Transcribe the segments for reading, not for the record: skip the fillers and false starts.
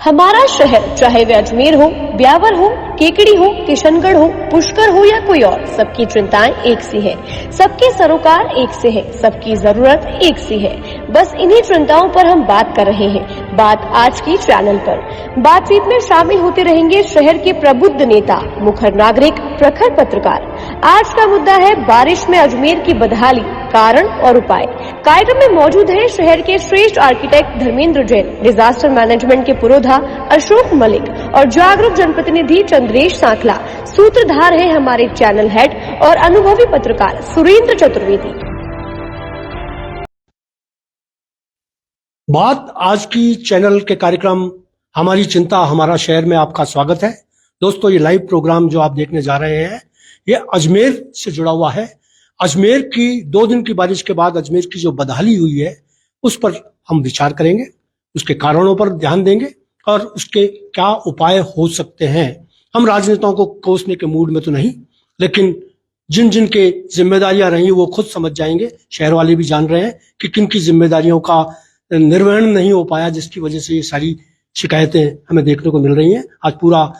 हमारा शहर, चाहे वे अजमेर हो, ब्यावर हो, केकड़ी हो, किशनगढ़ हो, पुष्कर हो या कोई और, सबकी चिंताएं एक सी है, सबके सरोकार एक से है, सबकी जरूरत एक सी है। बस इन्हीं चिंताओं पर हम बात कर रहे हैं। बात आज की चैनल पर। बातचीत में शामिल होते रहेंगे शहर के प्रबुद्ध नेता, मुखर नागरिक, प्रखर पत्रकार। आज का मुद्दा है बारिश में अजमेर की बदहाली, कारण और उपाय। कार्यक्रम में मौजूद है शहर के श्रेष्ठ architect Dharmendra Jain, disaster management के पुरोधा अशोक मलिक और जागरूक जनप्रतिनिधि चंद्रेश सांखला। सूत्रधार है हमारे चैनल हेड और अनुभवी पत्रकार सुरेंद्र चतुर्वेदी। बात आज की चैनल के कार्यक्रम हमारी चिंता हमारा शहर में आपका स्वागत है। दोस्तों, ये लाइव प्रोग्राम जो आप देखने जा रहे हैं ये अजमेर से जुड़ा हुआ है। अजमेर की 2 दिन की बारिश के बाद अजमेर की जो बदहाली हुई है उस पर हम विचार करेंगे, उसके कारणों पर ध्यान देंगे और उसके क्या उपाय हो सकते हैं। हम राजनेताओं को कोसने के मूड में तो नहीं, लेकिन जिन जिन के जिम्मेदारियां रही वो खुद समझ जाएंगे। शहर वाले भी जान रहे हैं कि किन की जिम्मेदारियों का निर्वहन नहीं हो पाया, जिसकी वजह से ये सारी शिकायतें हमें देखने को मिल रही हैं। आज पूरा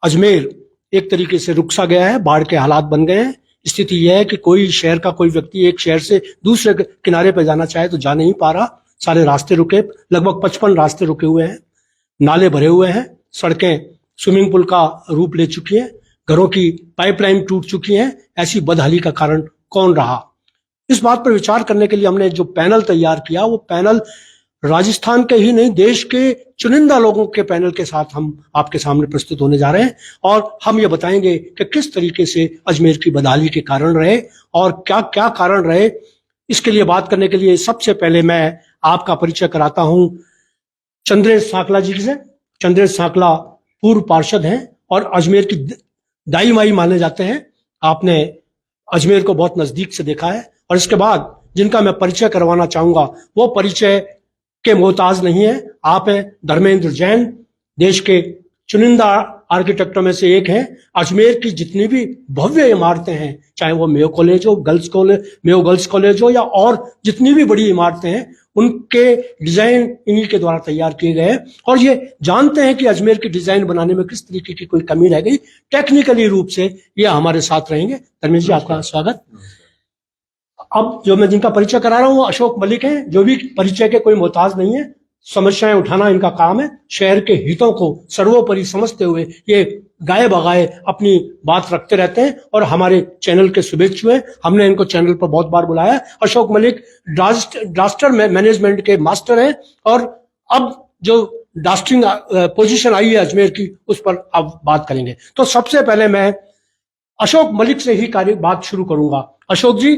अजमेर एक तरीके से रुकसा गया है, बाढ़ के हालात बन गए हैं। स्थिति यह है कि कोई शहर का कोई व्यक्ति एक शहर से दूसरे किनारे पर जाना चाहे तो जा नहीं पा रहा। सारे रास्ते रुके, लगभग 55 रास्ते रुके हुए हैं, नाले भरे हुए हैं, सड़कें स्विमिंग पूल का रूप ले चुकी हैं, घरों की पाइपलाइन टूट चुकी हैं। ऐसी बदहाली का कारण कौन रहा? इस बात पर विचार करने के लिए हमने जो पैनल तैयार किया वो पैनल राजस्थान के ही नहीं, देश के चुनिंदा लोगों के पैनल के साथ हम आपके सामने प्रस्तुत होने जा रहे हैं और हम ये बताएंगे कि किस तरीके से अजमेर की बदहाली के कारण रहे और क्या क्या कारण रहे। इसके लिए बात करने के लिए सबसे पहले मैं आपका परिचय कराता हूं चंद्रेश सांखला जी से। चंद्रेश सांखला पूर्व पार्षद हैं और अजमेर की दाई माई माने जाते हैं। आपने अजमेर को बहुत नजदीक से देखा है। और इसके बाद जिनका मैं परिचय करवाना चाहूंगा वो परिचय के मोहताज नहीं है। आप हैं धर्मेंद्र जैन, देश के चुनिंदा आर्किटेक्टों में से एक हैं। अजमेर की जितनी भी भव्य इमारतें हैं, चाहे वो मेयो कॉलेज हो, मेयो गर्ल्स कॉलेज हो या और जितनी भी बड़ी इमारतें हैं, उनके डिजाइन इन्हीं के द्वारा तैयार किए गए हैं। और ये जानते हैं कि अजमेर की डिजाइन बनाने में किस तरीके की कोई कमी रह गई। टेक्निकली रूप से ये हमारे साथ रहेंगे। धर्मेंद्र जी, आपका स्वागत। अब जो मैं जिनका परिचय करा रहा हूं वो अशोक मलिक हैं, जो भी परिचय के कोई मोहताज नहीं है। समस्याएं उठाना इनका काम है। शहर के हितों को सर्वोपरि समझते हुए ये गाए बगाए अपनी बात रखते रहते हैं और हमारे चैनल के शुभेच्छु हैं। हमने इनको चैनल पर बहुत बार बुलाया। अशोक मलिक डिजास्टर मैनेजमेंट के मास्टर हैं और अब जो डिजास्टिंग पोजीशन आई है अजमेर की उस पर अब बात करेंगे। तो सबसे पहले मैं अशोक मलिक से ही बात शुरू करूंगा। अशोक जी,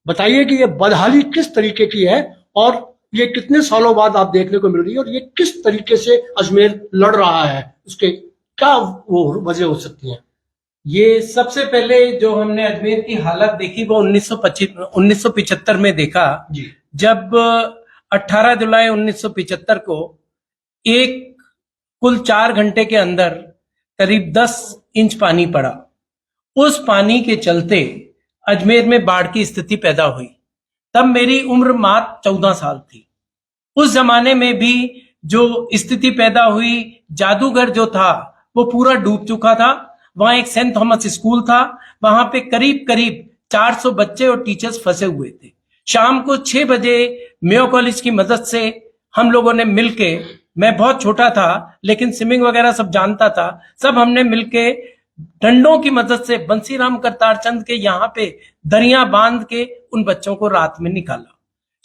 बताइए कि ये बदहाली किस तरीके की है और ये कितने सालों बाद आप देखने को मिल रही है और ये किस तरीके से अजमेर लड़ रहा है, उसके क्या वो वजह हो सकती हैं? ये सबसे पहले जो हमने अजमेर की हालत देखी वो 1975 में देखा जी, जब 18 जुलाई 1975 को एक कुल 4 घंटे के अंदर करीब 10 इंच पानी पड़ा। उस पानी के चलते अजमेर में बाढ़ की स्थिति पैदा हुई। तब मेरी उम्र मात्र 14 साल थी। उस जमाने में भी जो स्थिति पैदा हुई, जादूगर जो था वो पूरा डूब चुका था। वहां एक सेंट थॉमस स्कूल था, वहां पे करीब करीब 400 बच्चे और टीचर्स फंसे हुए थे। शाम को 6 बजे मेयो कॉलेज की मदद से हम लोगों ने मिलके, मैं बहुत छोटा था लेकिन स्विमिंग वगैरह सब जानता था, सब हमने मिलके डंडों की मदद से बंसीराम करतारचंद के यहाँ पे दरिया बांध के उन बच्चों को रात में निकाला।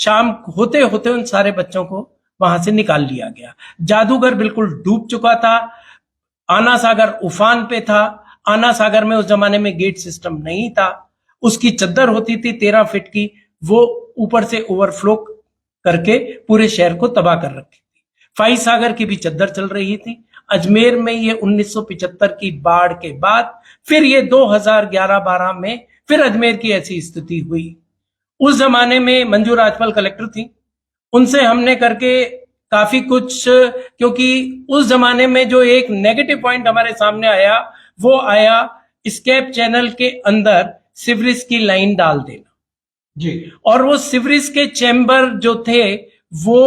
शाम होते होते उन सारे बच्चों को वहां से निकाल लिया गया। जादूगर बिल्कुल डूब चुका था। आना सागर उफान पे था। आना सागर में उस जमाने में गेट सिस्टम नहीं था। उसकी चद्दर होती थी 13 फीट की, वो ऊपर से ओवरफ्लो करके पूरे शहर को तबाह कर रखी थी। फाई सागर की भी चद्दर चल रही थी। अजमेर में ये 1975 की बाढ़ के बाद फिर ये 2011-12 में फिर अजमेर की ऐसी स्थिति हुई। उस जमाने में मंजू राजपाल कलेक्टर थी। उनसे हमने करके काफी कुछ, क्योंकि उस जमाने में जो एक नेगेटिव पॉइंट हमारे सामने आया वो आया स्केप चैनल के अंदर सीवरेज की लाइन डाल देना जी, और वो सीवरेज के चैम्बर जो थे वो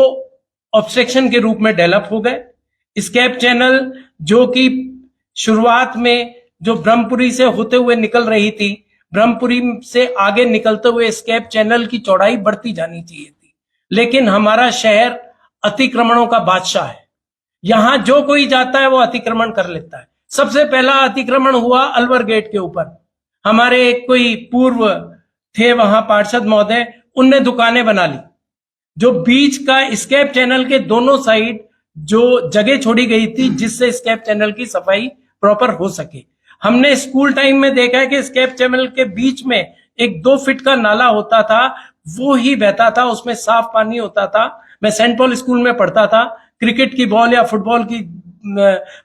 ऑब्स्ट्रक्शन के रूप में डेवलप हो गए। स्केप चैनल जो कि शुरुआत में जो ब्रह्मपुरी से होते हुए निकल रही थी, ब्रह्मपुरी से आगे निकलते हुए स्केप चैनल की चौड़ाई बढ़ती जानी चाहिए थी, लेकिन हमारा शहर अतिक्रमणों का बादशाह है। यहां जो कोई जाता है वो अतिक्रमण कर लेता है। सबसे पहला अतिक्रमण हुआ अलवर गेट के ऊपर। हमारे एक कोई पूर्व थे वहां पार्षद महोदय, उनने दुकानें बना ली। जो बीच का स्केप चैनल के दोनों साइड जो जगह छोड़ी गई थी जिससे स्केप चैनल की सफाई प्रॉपर हो सके, हमने स्कूल टाइम में देखा है कि स्केप चैनल के बीच में एक 2 फीट का नाला होता था, वो ही बहता था, उसमें साफ पानी होता था। मैं सेंट पॉल स्कूल में पढ़ता था। क्रिकेट की बॉल या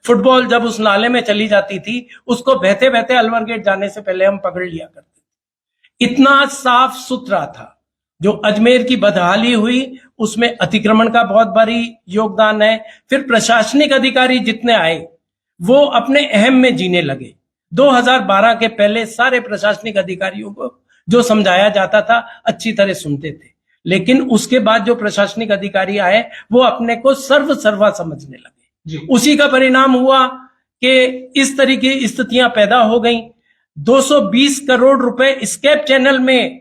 फुटबॉल जब उस नाले में चली जाती थी, उसको बहते बहते अलवर गेट जाने से पहले हम पकड़ लिया करते थे। इतना साफ सुथरा था। जो अजमेर की बदहाली हुई उसमें अतिक्रमण का बहुत भारी योगदान है। फिर प्रशासनिक अधिकारी जितने आए वो अपने अहम में जीने लगे। 2012 के पहले सारे प्रशासनिक अधिकारियों को जो समझाया जाता था अच्छी तरह सुनते थे, लेकिन उसके बाद जो प्रशासनिक अधिकारी आए वो अपने को सर्वा समझने लगे। उसी का परिणाम हुआ कि इस तरीके की स्थितियां पैदा हो गई। 220 करोड़ रुपए स्केप चैनल में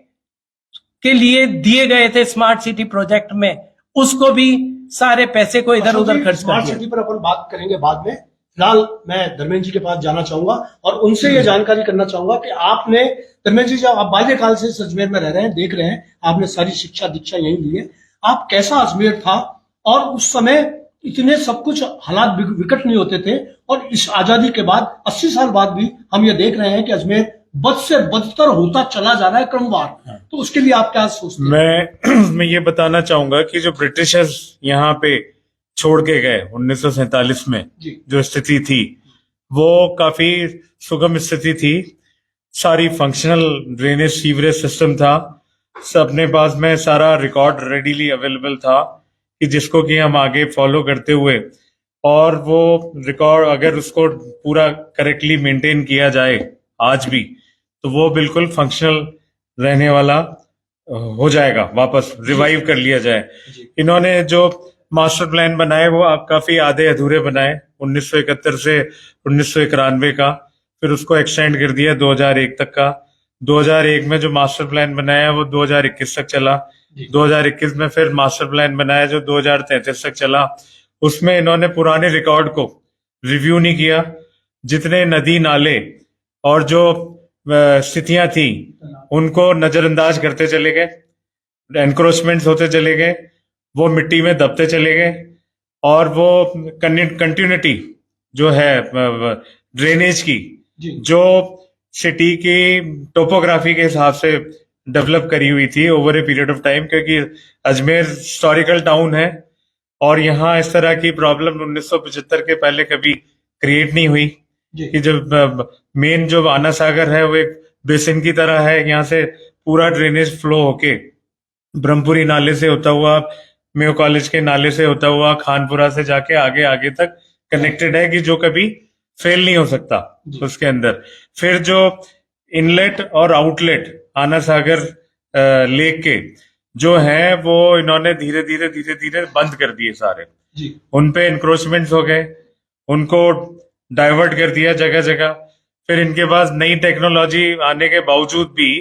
के लिए दिए गए थे स्मार्ट सिटी प्रोजेक्ट में, उसको भी सारे पैसे को इधर उधर खर्च कर दिया। स्मार्ट सिटी पर अपन बात करेंगे बाद में। फिलहाल मैं धर्मेंद्र जी के पास जाना चाहूंगा और उनसे ये जानकारी करना चाहूंगा कि आपने, धर्मेंद्र जी, जब आप बाल्यकाल से अजमेर में रह रहे हैं, देख रहे हैं, आपने सारी शिक्षा दीक्षा यहीं ली है, आप कैसा अजमेर था और उस समय इतने सब कुछ हालात विकट नहीं होते थे, और इस आजादी के बाद 80 साल बाद भी हम ये देख रहे हैं कि अजमेर बद से बदतर होता चला जा रहा है क्रमवार। तो उसके लिए आप क्या सोचते हैं? मैं ये बताना चाहूंगा कि जो ब्रिटिशर्स यहाँ पे छोड़ के गए 1947 में, जो स्थिति थी वो काफी सुगम स्थिति थी। सारी फंक्शनल ड्रेनेज सीवरेज सिस्टम था, अपने पास में सारा रिकॉर्ड रेडीली अवेलेबल था कि जिसको कि हम आगे फॉलो करते हुए, और वो रिकॉर्ड अगर उसको पूरा करेक्टली मेंटेन किया जाए आज भी, तो वो बिल्कुल फंक्शनल रहने वाला हो जाएगा, वापस रिवाइव कर लिया जाए। इन्होंने जो मास्टर प्लान बनाए वो काफी आधे अधूरे बनाए 1971 से 1991 का, फिर उसको एक्सटेंड कर दिया 2001 तक का। 2001 में जो मास्टर प्लान बनाया वो 2021 तक चला। 2021 में फिर मास्टर प्लान बनाया जो 2033 तक चला। उसमें इन्होंने पुराने रिकॉर्ड को रिव्यू नहीं किया। जितने नदी नाले और जो स्थितियां थी उनको नजरअंदाज करते चले गए, एनक्रोचमेंट्स होते चले गए, वो मिट्टी में दबते चले गए, और वो कंटिन्यूटी जो है ड्रेनेज की, जो सिटी की टोपोग्राफी के हिसाब से डेवलप करी हुई थी over a period of time, क्योंकि अजमेर हिस्टोरिकल टाउन है और यहाँ इस तरह की प्रॉब्लम 1975 के पहले कभी क्रिएट नहीं हुई कि जब मेन जो आना सागर है वो एक बेसिन की तरह है, यहाँ से पूरा ड्रेनेज फ्लो होके ब्रह्मपुरी नाले से होता हुआ, मेयो कॉलेज के नाले से होता हुआ, खानपुरा से जाके आगे आगे तक कनेक्टेड है कि जो कभी फेल नहीं हो सकता उसके अंदर। फिर जो इनलेट और आउटलेट आना सागर लेक के जो है वो इन्होंने धीरे धीरे बंद कर दिए सारे। उन पे इंक्रोचमेंट्स हो गए, उनको डाइवर्ट कर दिया जगह जगह। फिर इनके पास नई टेक्नोलॉजी आने के बावजूद भी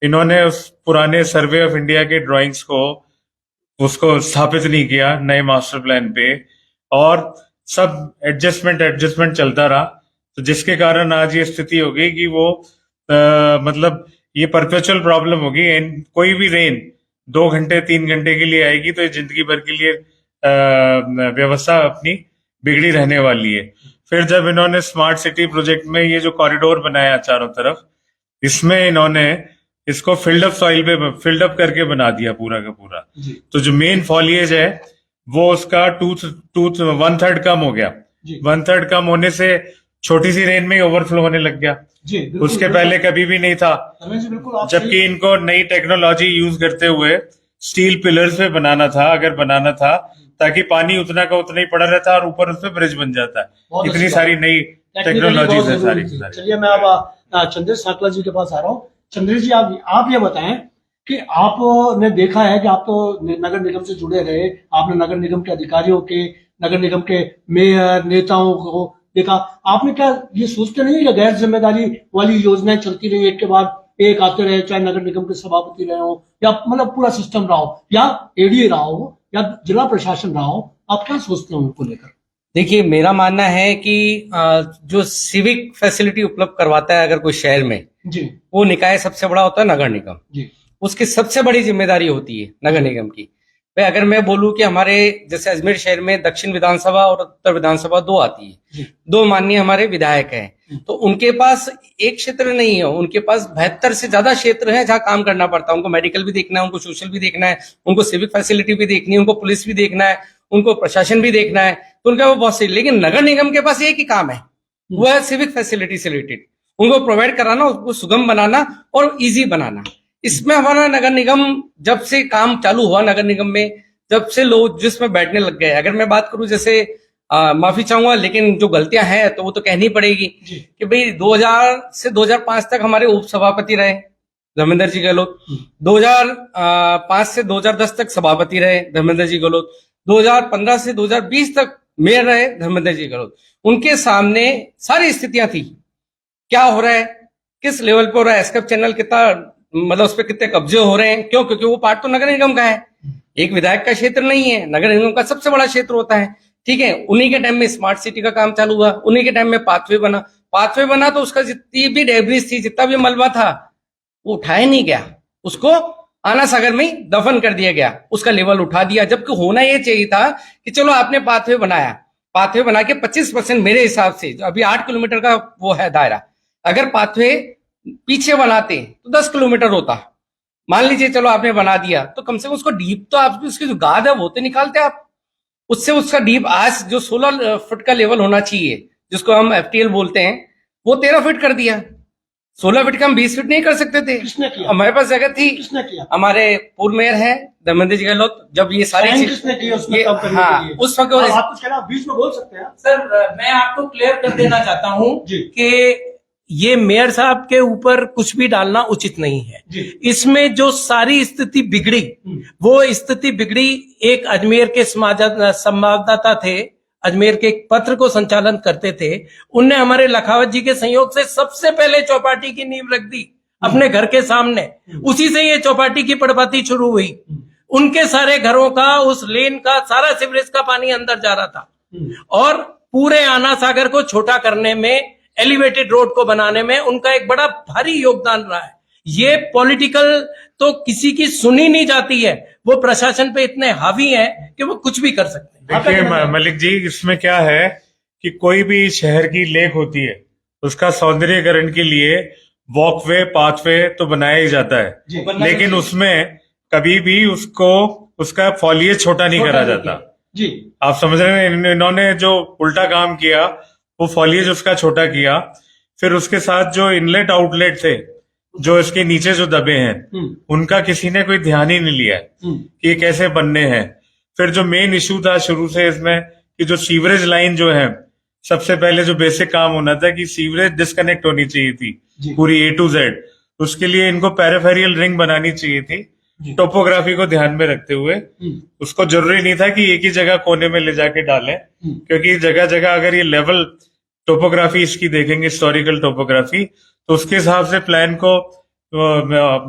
इन्होंने उस पुराने सर्वे ऑफ इंडिया के ड्राइंग्स को उसको स्थापित नहीं किया नए मास्टर प्लान पे, और सब एडजस्टमेंट चलता रहा, तो जिसके कारण आज ये स्थिति हो गई कि वो मतलब ये परपेचुअल प्रॉब्लम होगी। कोई भी रेन 2 घंटे 3 घंटे के लिए आएगी तो ये जिंदगी भर के लिए व्यवस्था अपनी बिगड़ी रहने वाली है। फिर जब इन्होंने स्मार्ट सिटी प्रोजेक्ट में ये जो कॉरिडोर बनाया चारों तरफ, इसमें इन्होंने इसको फिल्ड अप करके बना दिया पूरा का पूरा। तो जो मेन फॉलिएज है वो उसका 1/3 कम हो गया। 1/3 कम होने से छोटी सी रेन में ही ओवरफ्लो होने लग गया। उसके पहले कभी भी नहीं था। जबकि इनको नई टेक्नोलॉजी यूज करते हुए स्टील पिलर्स पे बनाना था ताकि पानी उतना का उतना ही पड़ा रहता है और ऊपर उस पर ब्रिज बन जाता है। इतनी सारी नई टेक्नोलॉजीज है सारी। चलिए मैं अब चंद्र साकला जी के पास आ रहा हूँ। चंद्र जी, आप ये बताएं कि आपने देखा है कि आप तो नगर निगम से जुड़े रहे, आपने नगर निगम के अधिकारियों के नगर निगम के मेयर नेताओं को देखा, आपने क्या ये सोचते नहीं है गैर जिम्मेदारी वाली योजनाएं चलती रही, एक के बाद एक आते रहे, चाहे नगर निगम के सभापति रहे हो या मतलब पूरा सिस्टम रहा हो या एडीए रहा हो या जिला प्रशासन रहा हो, आप क्या सोचते हैं उनको लेकर? देखिए, मेरा मानना है कि जो सिविक फैसिलिटी उपलब्ध करवाता है अगर कोई शहर में जी, वो निकाय सबसे बड़ा होता है नगर निगम जी, उसकी सबसे बड़ी जिम्मेदारी होती है नगर निगम की। भाई अगर मैं बोलूं कि हमारे जैसे अजमेर शहर में दक्षिण विधानसभा और उत्तर विधानसभा दो आती है, दो माननीय हमारे विधायक हैं, तो उनके पास एक क्षेत्र नहीं है, उनके पास 72 से ज्यादा क्षेत्र हैं जहां काम करना पड़ता है। उनको मेडिकल भी देखना है, उनको सोशल भी देखना है, उनको सिविक फैसिलिटी भी देखनी है, उनको पुलिस भी देखना है, उनको प्रशासन भी देखना है, तो उनका वो बहुत सही। लेकिन नगर निगम के पास एक ही काम है, वो है सिविक फैसिलिटी से रिलेटेड, उनको प्रोवाइड कराना, उसको सुगम बनाना और इजी बनाना। इसमें हमारा नगर निगम जब से काम चालू हुआ, नगर निगम में जब से लोग जिसमें बैठने लग गए, अगर मैं बात करूं जैसे माफी चाहूंगा लेकिन जो गलतियां हैं तो वो तो कहनी पड़ेगी कि भाई 2000 से 2005 तक हमारे उप सभापति रहे धर्मेंद्र जी गहलोत, 2005 से 2010 तक सभापति रहे धर्मेंद्र जी गहलोत, 2015 से 2020 तक मेयर रहे धर्मेंद्र जी गहलोत। उनके सामने सारी स्थितियां थी, क्या हो रहा है, किस लेवल पे हो रहा है, एस्केप चैनल कितना मतलब उस पर कितने कब्जे हो रहे हैं, क्यों? क्योंकि वो पार्ट तो नगर निगम का है, एक विधायक का क्षेत्र नहीं है, नगर निगम का सबसे बड़ा क्षेत्र होता है। ठीक है, उन्हीं के टाइम में स्मार्ट सिटी का काम चालू हुआ, उन्हीं के टाइम में पाथवे बना तो उसका जितनी भी डेब्रिस थी, जितना भी मलबा था, वो उठाया नहीं गया, उसको आना सागर में ही दफन कर दिया गया, उसका लेवल उठा दिया। जबकि होना ये चाहिए था कि चलो आपने पाथवे बना के 25% मेरे हिसाब से, जो अभी 8 किलोमीटर का वो है दायरा, अगर पाथवे पीछे बनाते तो 10 किलोमीटर होता, मान लीजिए चलो आपने बना दिया, तो कम से कम उसको डीप तो आप उसकी जो गाद है वो तो निकालते आप, उससे उसका डीप आज जो 16 फुट का लेवल होना चाहिए जिसको हम FTL बोलते हैं, वो 13 फीट कर दिया। 16 फीट का हम 20 फीट नहीं कर सकते थे। किसने किया? हमारे पास जगह थी, किसने किया? हमारे पूर्व मेयर है धर्मेंद्र जी गहलोत, जब ये सारी चीज किसने की उसमें कम करने हाँ के लिए? उस वक्त आप कुछ कहना बीच में बोल सकते हैं सर, मैं आपको क्लियर कर देना चाहता हूं जी। कि ये मेयर साहब के ऊपर कुछ भी डालना उचित नहीं है। इसमें जो सारी स्थिति बिगड़ी, वो स्थिति बिगड़ी, एक अजमेर के संवाददाता थे, अजमेर के एक पत्र को संचालन करते थे, उनने हमारे लखावत जी के सहयोग से सबसे पहले चौपाटी की नींव रख दी अपने घर के सामने, उसी से ये चौपाटी की पड़पाती शुरू हुई। उनके सारे घरों का, उस लेन का सारा सीवरेज का पानी अंदर जा रहा था, और पूरे आना सागर को छोटा करने में, एलिवेटेड रोड को बनाने में उनका एक बड़ा भारी योगदान रहा है। ये पॉलिटिकल तो किसी की सुनी नहीं जाती है, वो प्रशासन पे इतने हावी हैं कि वो कुछ भी कर सकते हैं। देखिए मलिक जी, इसमें क्या है कि कोई भी शहर की लेक होती है, उसका सौंदर्यीकरण के लिए वॉकवे पाथवे तो बनाया ही जाता है, लेकिन उसमें कभी भी उसका फॉलिएज छोटा नहीं करा जाता जी। आप समझ रहे हैं, इन्होंने जो उल्टा काम किया, वो फॉलिएज उसका छोटा किया, फिर उसके साथ जो इनलेट आउटलेट थे जो इसके नीचे जो दबे हैं, उनका किसी ने कोई ध्यान ही नहीं लिया कि ये कैसे बनने हैं। फिर जो मेन इश्यू था शुरू से इसमें कि जो सीवरेज लाइन जो है, सबसे पहले जो बेसिक काम होना था कि सीवरेज डिस्कनेक्ट होनी चाहिए थी पूरी A to Z, उसके लिए इनको पेरिफेरियल रिंग बनानी चाहिए थी टोपोग्राफी को ध्यान में रखते हुए। उसको जरूरी नहीं था कि एक ही जगह कोने में ले जाके डालें, क्योंकि जगह जगह अगर ये लेवल टोपोग्राफी इसकी देखेंगे, हिस्टोरिकल टोपोग्राफी, तो उसके हिसाब से प्लान को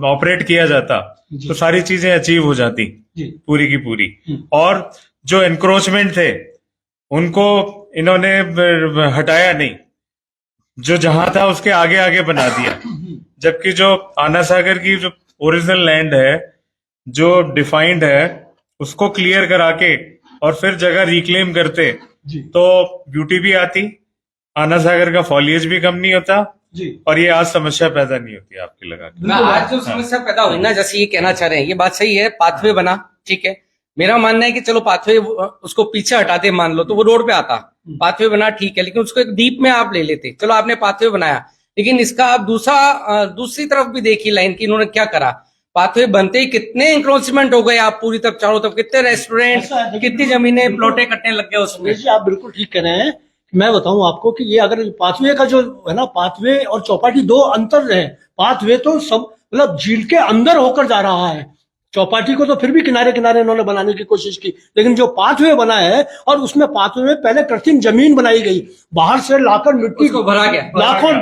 ऑपरेट किया जाता तो सारी चीजें अचीव हो जाती पूरी की पूरी। और जो एनक्रोचमेंट थे उनको इन्होंने हटाया नहीं, जो जहां था उसके आगे आगे बना दिया, जबकि जो आना सागर की जो ओरिजिनल लैंड है, जो डिफाइंड है, उसको क्लियर करा के और फिर जगह रिक्लेम करते तो ब्यूटी भी आती, आना सागर का फॉलिएज भी कम नहीं होता और ये आज समस्या पैदा नहीं होती आपकी लगा के। आज जो समस्या पैदा हुई ना, जैसे ये कहना चाह रहे हैं, ये बात सही है, पाथवे बना, ठीक है, मेरा मानना है कि चलो पाथवे उसको पीछे हटाते मान लो तो वो रोड पे आता, पाथवे बना ठीक है, लेकिन उसको एक डीप में आप ले लेते, चलो आपने पाथवे बनाया, लेकिन इसका आप दूसरी तरफ भी देखिए लाइन की, इन्होंने क्या करा, पाथवे बनते ही कितने इंक्रोचमेंट हो गए, आप पूरी तरफ चारों तरफ कितने रेस्टोरेंट, कितनी जमीनें प्लॉटें कटने लग गए उसमें। जी आप बिल्कुल ठीक कह रहे हैं। मैं बताऊं आपको कि ये अगर पाथवे का जो है ना, पाथवे और चौपाटी दो अंतर है। पाथवे तो सब मतलब झील के अंदर होकर जा रहा है, चौपाटी को तो फिर भी किनारे किनारे इन्होंने बनाने की कोशिश की, लेकिन जो पाथवे बना है और उसमें पाथवे में पहले कृत्रिम जमीन बनाई गई, बाहर से लाकर मिट्टी उसको भरा गया। लाखों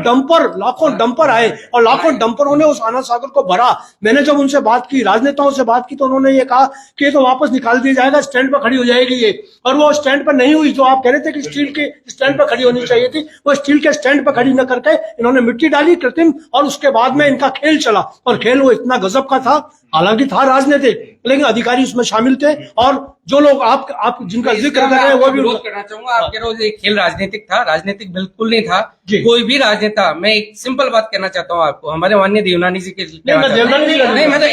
डंपर आए और लाखों डंपरों ने उस आनंद सागर को भरा। मैंने जब उनसे बात की, राजनेताओं से बात की, तो उन्होंने ये कहा कि ये तो वापस निकाल दिया जाएगा, स्टैंड पर खड़ी हो जाएगी ये। और वो स्टैंड पर नहीं हुई। जो आप कह रहे थे कि स्टील के स्टैंड पर खड़ी होनी चाहिए थी, वो स्टील के स्टैंड पर खड़ी न करके इन्होंने मिट्टी डाली कृत्रिम, और उसके बाद में इनका खेल चला। और खेल वो इतना गजब का था, हालांकि था राजनीतिक, लेकिन अधिकारी उसमें शामिल थे। और जो लोग आप जिनका जिक्र कर रहे हैं वो भी विरोध करना चाहूंगा। आप कह रहे हो ये खेल राजनीतिक था, राजनीतिक बिल्कुल नहीं था। जी। कोई भी राजनेता, मैं एक सिंपल बात कहना चाहता हूँ आपको, हमारे माननीय देवनानी जी के नहीं, मैं देवनानी जी नहीं, मैं तो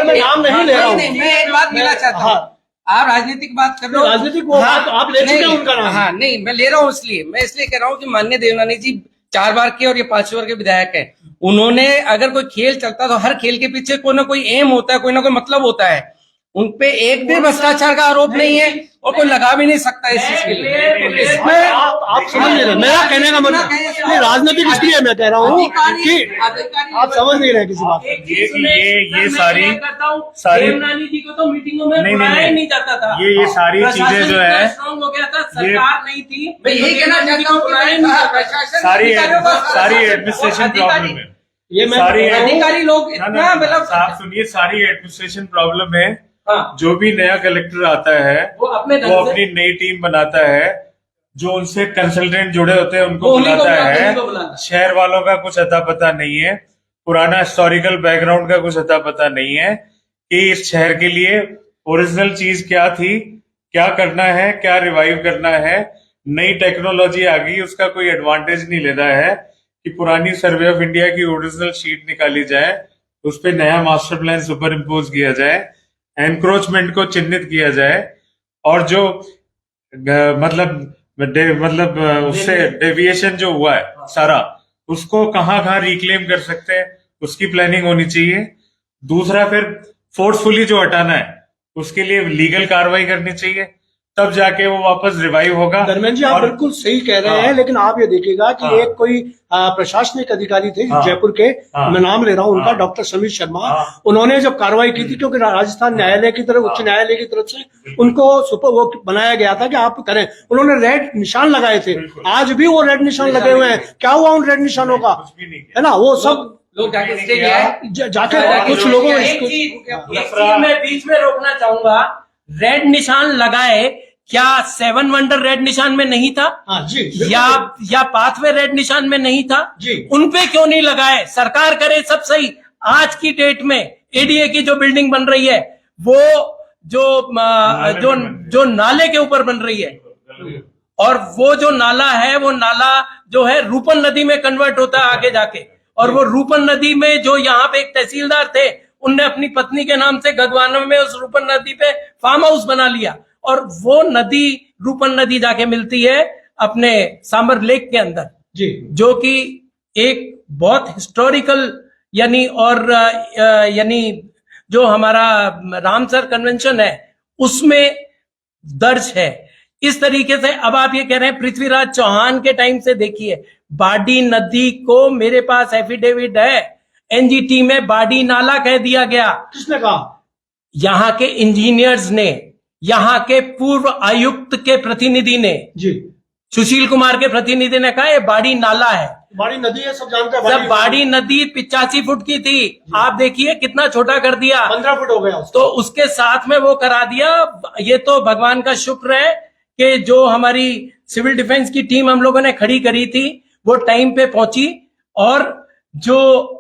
मैं नाम नहीं ले रहा हूँ। मैं एक बात कहना चाहता हूँ। आप राजनीतिक बात कर रहे हो, राजनीतिक वो बात आप ले चुके हैं उनका नाम। हाँ नहीं, मैं ले रहा हूँ इसलिए, मैं इसलिए कह रहा हूँ कि माननीय देवनानी जी 4 बार के और ये 5 बार के विधायक है। उन्होंने, अगर कोई खेल चलता तो हर खेल के पीछे कोई ना कोई एम होता है, कोई ना कोई मतलब होता है। उनपे एक भी भ्रष्टाचार का आरोप नहीं है और कोई लगा भी नहीं सकता इस चीज के लिए। इसमें आप समझ नहीं रहे मेरा कहने का मतलब, नहीं राजनीतिक इसलिए मैं कह रहा हूँ कि आप समझ नहीं रहे किसी बात को। ये सारी देवनानी जी को तो मीटिंगों में नहीं, बुलाया नहीं, ही नहीं जाता था। ये सारी चीजें जो है, स्ट्रॉन्ग हो गया था, सरकार नहीं थी। मैं यही कहना चाहता हूँ बुलाया ही नहीं जाता था। सारी एडमिनिस्ट्रेशन प्रॉब्लम है। ये मैं सारी अधिकारी लोग इतना मतलब आप सुनिए, सारी एडमिनिस्ट्रेशन प्रॉब्लम है। हाँ। जो भी नया कलेक्टर आता है वो अपने ढंग वो से- अपनी नई टीम बनाता है, जो उनसे कंसल्टेंट जुड़े होते हैं उनको वो उन्हीं को बुलाता बुलाता है, है। उन्हीं को बुलाता है। शहर वालों का कुछ अता पता नहीं है, पुराना हिस्टोरिकल बैकग्राउंड का कुछ अता पता नहीं है कि इस शहर के लिए ओरिजिनल चीज क्या थी, क्या करना है, क्या रिवाइव करना है। नई टेक्नोलॉजी आ गई, उसका कोई एडवांटेज नहीं लेना है कि पुरानी सर्वे ऑफ इंडिया की ओरिजिनल शीट निकाली जाए, उस पर नया मास्टर प्लान सुपर इम्पोज किया जाए, एनक्रोचमेंट को चिन्हित किया जाए, और जो मतलब उससे डेविएशन जो हुआ है सारा, उसको कहाँ रिक्लेम कर सकते हैं, उसकी प्लानिंग होनी चाहिए। दूसरा, फिर फोर्सफुली जो हटाना है उसके लिए लीगल कार्रवाई करनी चाहिए, तब जाके वो वापस रिवाइव होगा। धर्मेंद्र जी, आप बिल्कुल सही कह रहे हैं, लेकिन आप ये देखिएगा कि हाँ। एक कोई प्रशासनिक अधिकारी थे हाँ। जयपुर के, हाँ। मैं नाम ले रहा हूँ उनका, हाँ। डॉक्टर समीर शर्मा। हाँ। उन्होंने जब कार्रवाई की थी, क्योंकि राजस्थान न्यायालय की तरफ, उच्च न्यायालय की तरफ से उनको वो बनाया गया था कि आप करें, उन्होंने रेड निशान लगाए थे। आज भी वो रेड निशान लगे हुए हैं। क्या हुआ उन रेड निशानों का, कुछ भी नहीं किया। है ना? वो सब लोग जाके स्टे किया है। जाके कुछ लोगों ने एक चीज मैं बीच में रोकना चाहूंगा। रेड निशान लगाए, क्या 7 वंडर रेड निशान में नहीं था? हाँ जी, या पाथवे रेड निशान में नहीं था? जी। उनपे क्यों नहीं लगाए? सरकार करे सब सही। आज की डेट में एडीए की जो बिल्डिंग बन रही है, वो जो नाले के ऊपर बन रही है, और वो जो नाला है, वो नाला जो है रूपन नदी में कन्वर्ट होता है आगे जाके। और वो रूपन नदी में जो यहाँ पे एक तहसीलदार थे, उनने अपनी पत्नी के नाम से गगवाना में उस रूपन नदी पे फार्म हाउस बना लिया, और वो नदी रूपन नदी जाके मिलती है अपने सांबर लेक के अंदर जी, जो कि एक बहुत हिस्टोरिकल यानी जो हमारा रामसर कन्वेंशन है उसमें दर्ज है। इस तरीके से अब आप ये कह रहे हैं पृथ्वीराज चौहान के टाइम से देखिए, बाडी नदी को, मेरे पास एफिडेविट है, एनजीटी में बाडी नाला कह दिया गया। किसने कहा? यहाँ के इंजीनियर्स ने, यहाँ के पूर्व आयुक्त के प्रतिनिधि ने, जी, सुशील कुमार के प्रतिनिधि ने कहा ये बाड़ी नाला है। बाड़ी नदी है, सब जानते हैं। जब बाड़ी नदी 85 फुट की थी, आप देखिए कितना छोटा कर दिया, 15 फुट हो गया उसका। तो उसके साथ में वो करा दिया। ये तो भगवान का शुक्र है कि जो हमारी सिविल डिफेंस की टीम हम लोगों ने खड़ी करी थी वो टाइम पे पहुंची, और जो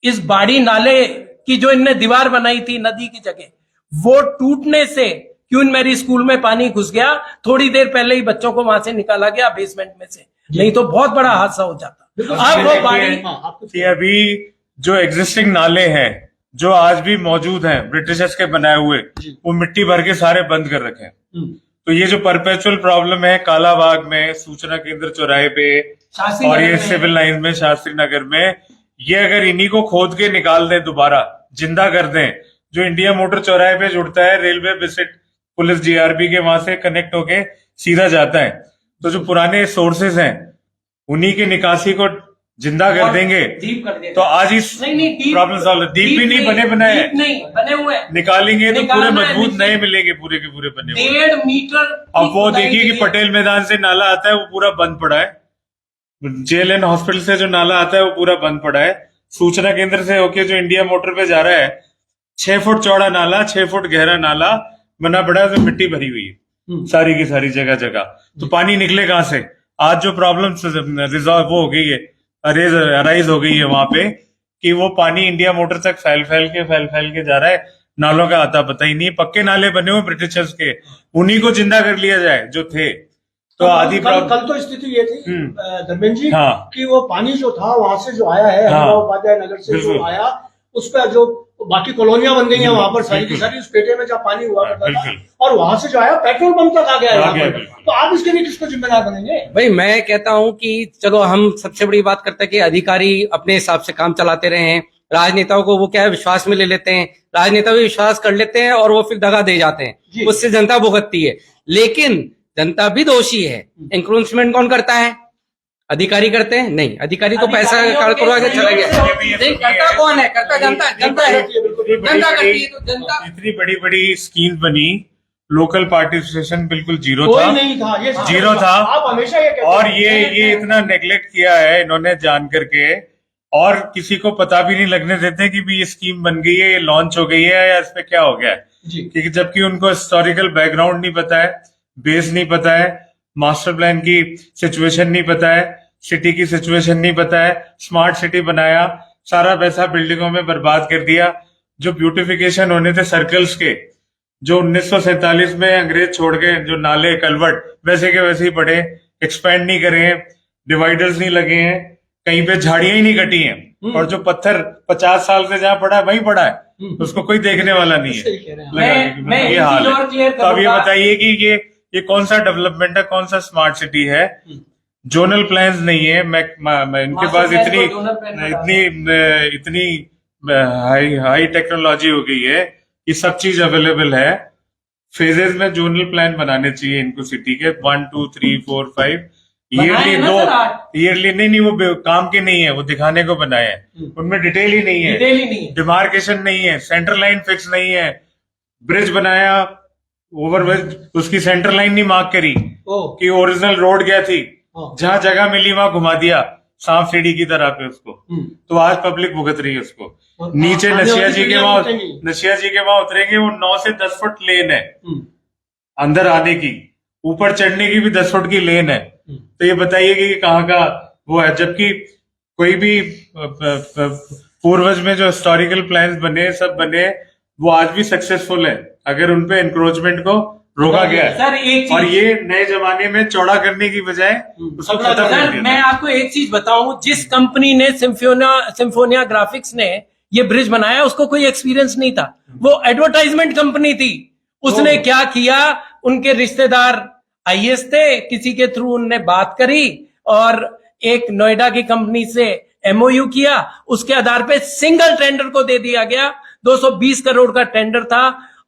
इस बाड़ी नाले की जो इनने दीवार बनाई थी नदी की जगह, वो टूटने से क्वीन मैरी स्कूल में पानी घुस गया। थोड़ी देर पहले ही बच्चों को वहां से निकाला गया बेसमेंट में से, नहीं तो बहुत बड़ा हादसा हो जाता। अब वो बाड़ी, कि अभी जो एग्जिस्टिंग नाले हैं जो आज भी मौजूद हैं ब्रिटिशर्स के बनाए हुए, वो मिट्टी भर के सारे बंद कर रखे हैं। तो ये जो परपेचुअल प्रॉब्लम है कालाबाग में, सूचना केंद्र चौराहे पे, और ये सिविल लाइन में, शास्त्री नगर में, ये अगर इन्हीं को खोद के निकाल दें, दोबारा जिंदा कर दें, जो इंडिया मोटर चौराहे पे जुड़ता है, रेलवे विजिट पुलिस जीआरपी के वहां से कनेक्ट होके सीधा जाता है, तो जो पुराने सोर्सेज हैं उन्हीं की निकासी को जिंदा कर देंगे डीप कर देंगे तो आज इस नहीं प्रॉब्लम सॉल्व। डीप भी नहीं बने बनाए हैं, नहीं बने हुए हैं। निकालेंगे तो पूरे निकालना है, मजबूत नए मिलेंगे, पूरे के पूरे बने हुए। 1.5 मीटर अब वो देखिए कि पटेल मैदान से नाला आता है वो पूरा बंद पड़ा है, JLN हॉस्पिटल से जो नाला आता है वो पूरा बंद पड़ा है, सूचना केंद्र से होके जो इंडिया मोटर पे जा रहा है 6 फुट चौड़ा नाला, 6 फुट गहरा नाला बना पड़ा है, उसमें मिट्टी भरी हुई है सारी की सारी जगह जगह। तो पानी निकले कहां से? आज जो प्रॉब्लम रिजॉल्व वो हो गई है, अराइज हो गई है वहां पे कि वो पानी इंडिया मोटर तक फैल फैल के जा रहा है, नालों का आता पता ही नहीं। पक्के नाले बने हुए ब्रिटिशर्स के, उन्हीं को जिंदा कर लिया जाए जो थे। तो आदि कल तो स्थिति ये थी धर्मेंद्र जी हाँ। कि वो पानी जो था वहां से जो आया है हाँ। उपाध्याय नगर से जो बिल्कुल। आया उसका जो बाकी कॉलोनियां बन गई हैं वहां पर सारी की सारी उस पेटे में जब पानी हुआ करता था बिल्कुल। और वहां से जो आया पेट्रोल पंप तक आ गया आ यहाँ गया, पर। बिल्कुल। तो आप इसके लिए किसको जिम्मेदार बनेंगे? भाई मैं कहता हूं कि चलो हम सबसे बड़ी बात करते हैं कि अधिकारी अपने हिसाब से काम चलाते रहे हैं, राजनेताओं को वो क्या है विश्वास में ले लेते हैं, राजनेता भी विश्वास कर लेते हैं और वो फिर दगा दे जाते हैं, उससे जनता भुगतती है। लेकिन जनता भी दोषी है। इंक्रोचमेंट कौन करता है? अधिकारी करते हैं? नहीं, अधिकारी तो पैसा करवा के चला गया। नहीं, करता कौन है? करता जनता, जनता है, जनता करती है। तो जनता इतनी बड़ी बड़ी स्कीम बनी, लोकल पार्टिसिपेशन बिल्कुल जीरो कोई था, नहीं था, ये जीरो था। आप हमेशा ये कहते और हैं। ये इतना नेग्लेक्ट किया है इन्होंने जान करके, और किसी को पता भी नहीं लगने देते कि भी ये स्कीम बन गई है, ये लॉन्च हो गई है या इस पे क्या हो गया है, क्योंकि जबकि उनको हिस्टोरिकल बैकग्राउंड नहीं पता है, बेस नहीं पता है, मास्टर प्लान की सिचुएशन नहीं पता है, सिटी की सिचुएशन नहीं पता है। स्मार्ट सिटी बनाया, सारा पैसा बिल्डिंगों में बर्बाद कर दिया। जो ब्यूटिफिकेशन होने थे सर्कल्स के, जो 1947 में अंग्रेज छोड़ के जो नाले कलवर्ट वैसे के वैसे ही पड़े, एक्सपेंड नहीं करे हैं, डिवाइडर्स नहीं लगे हैं, कहीं पे झाड़ियां ही नहीं कटी हैं, और जो पत्थर 50 साल से जहाँ पड़ा है वहीं पड़ा है, उसको कोई देखने वाला नहीं है। मैं ये एक हाल चीज और है। क्लियर तो अब ये करूंगा। बताइए कि ये कौन सा डेवलपमेंट है, कौन सा स्मार्ट सिटी है? जोनल प्लान्स नहीं है। मैं इनके पास मास्टर इतनी प्लान को जोनल प्लान बना इतनी हाई टेक्नोलॉजी हो गई है कि सब चीज अवेलेबल है। फेजेस में जोनल प्लान बनाने चाहिए इनको सिटी के, 1 2 3 4 5 ईयरली, बनाए हैं ना सर, ईयरली नहीं, वो काम के नहीं है, वो दिखाने को बनाए हैं, उनमें डिटेल ही नहीं है, डिटेल ही नहीं है। डिमार्केशन नहीं है, सेंटर लाइन फिक्स नहीं है। ब्रिज बनाया, ओवरब्रिज, उसकी सेंटर लाइन नहीं मार्क करी कि ओरिजिनल रोड क्या थी, जहां जगह मिली वहां घुमा दिया सांप सीढ़ी की तरह पे उसको। तो आज पब्लिक भुगत रही है उसको। नीचे नशिया जी के वहां उतरेंगे, वो 9 से 10 फुट लेन है अंदर आने की, ऊपर चढ़ने की भी 10 फुट की लेन है। तो ये बताइए कि कहाँ का वो है, जबकि कोई भी पूर्वज में जो हिस्टोरिकल प्लान्स बने, सब बने, वो आज भी सक्सेसफुल है अगर उनपे एनक्रोचमेंट को रोका गया है। सर एक और चीज, ये नए जमाने में चौड़ा करने की बजाय उसको खत्म कर सर दिया। मैं आपको एक चीज बताऊं, जिस कंपनी ने सिम्फोनिया ग्राफिक्स ने ये ब्रिज बनाया उसको कोई एक्सपीरियंस नहीं था, वो एडवर्टाइजमेंट कंपनी थी। उसने क्या किया, उनके रिश्तेदार IAS थे, किसी के थ्रू उनने बात करी और एक नोएडा की कंपनी से MOU किया, उसके आधार पे सिंगल टेंडर को दे दिया गया। 220 करोड़ का टेंडर था,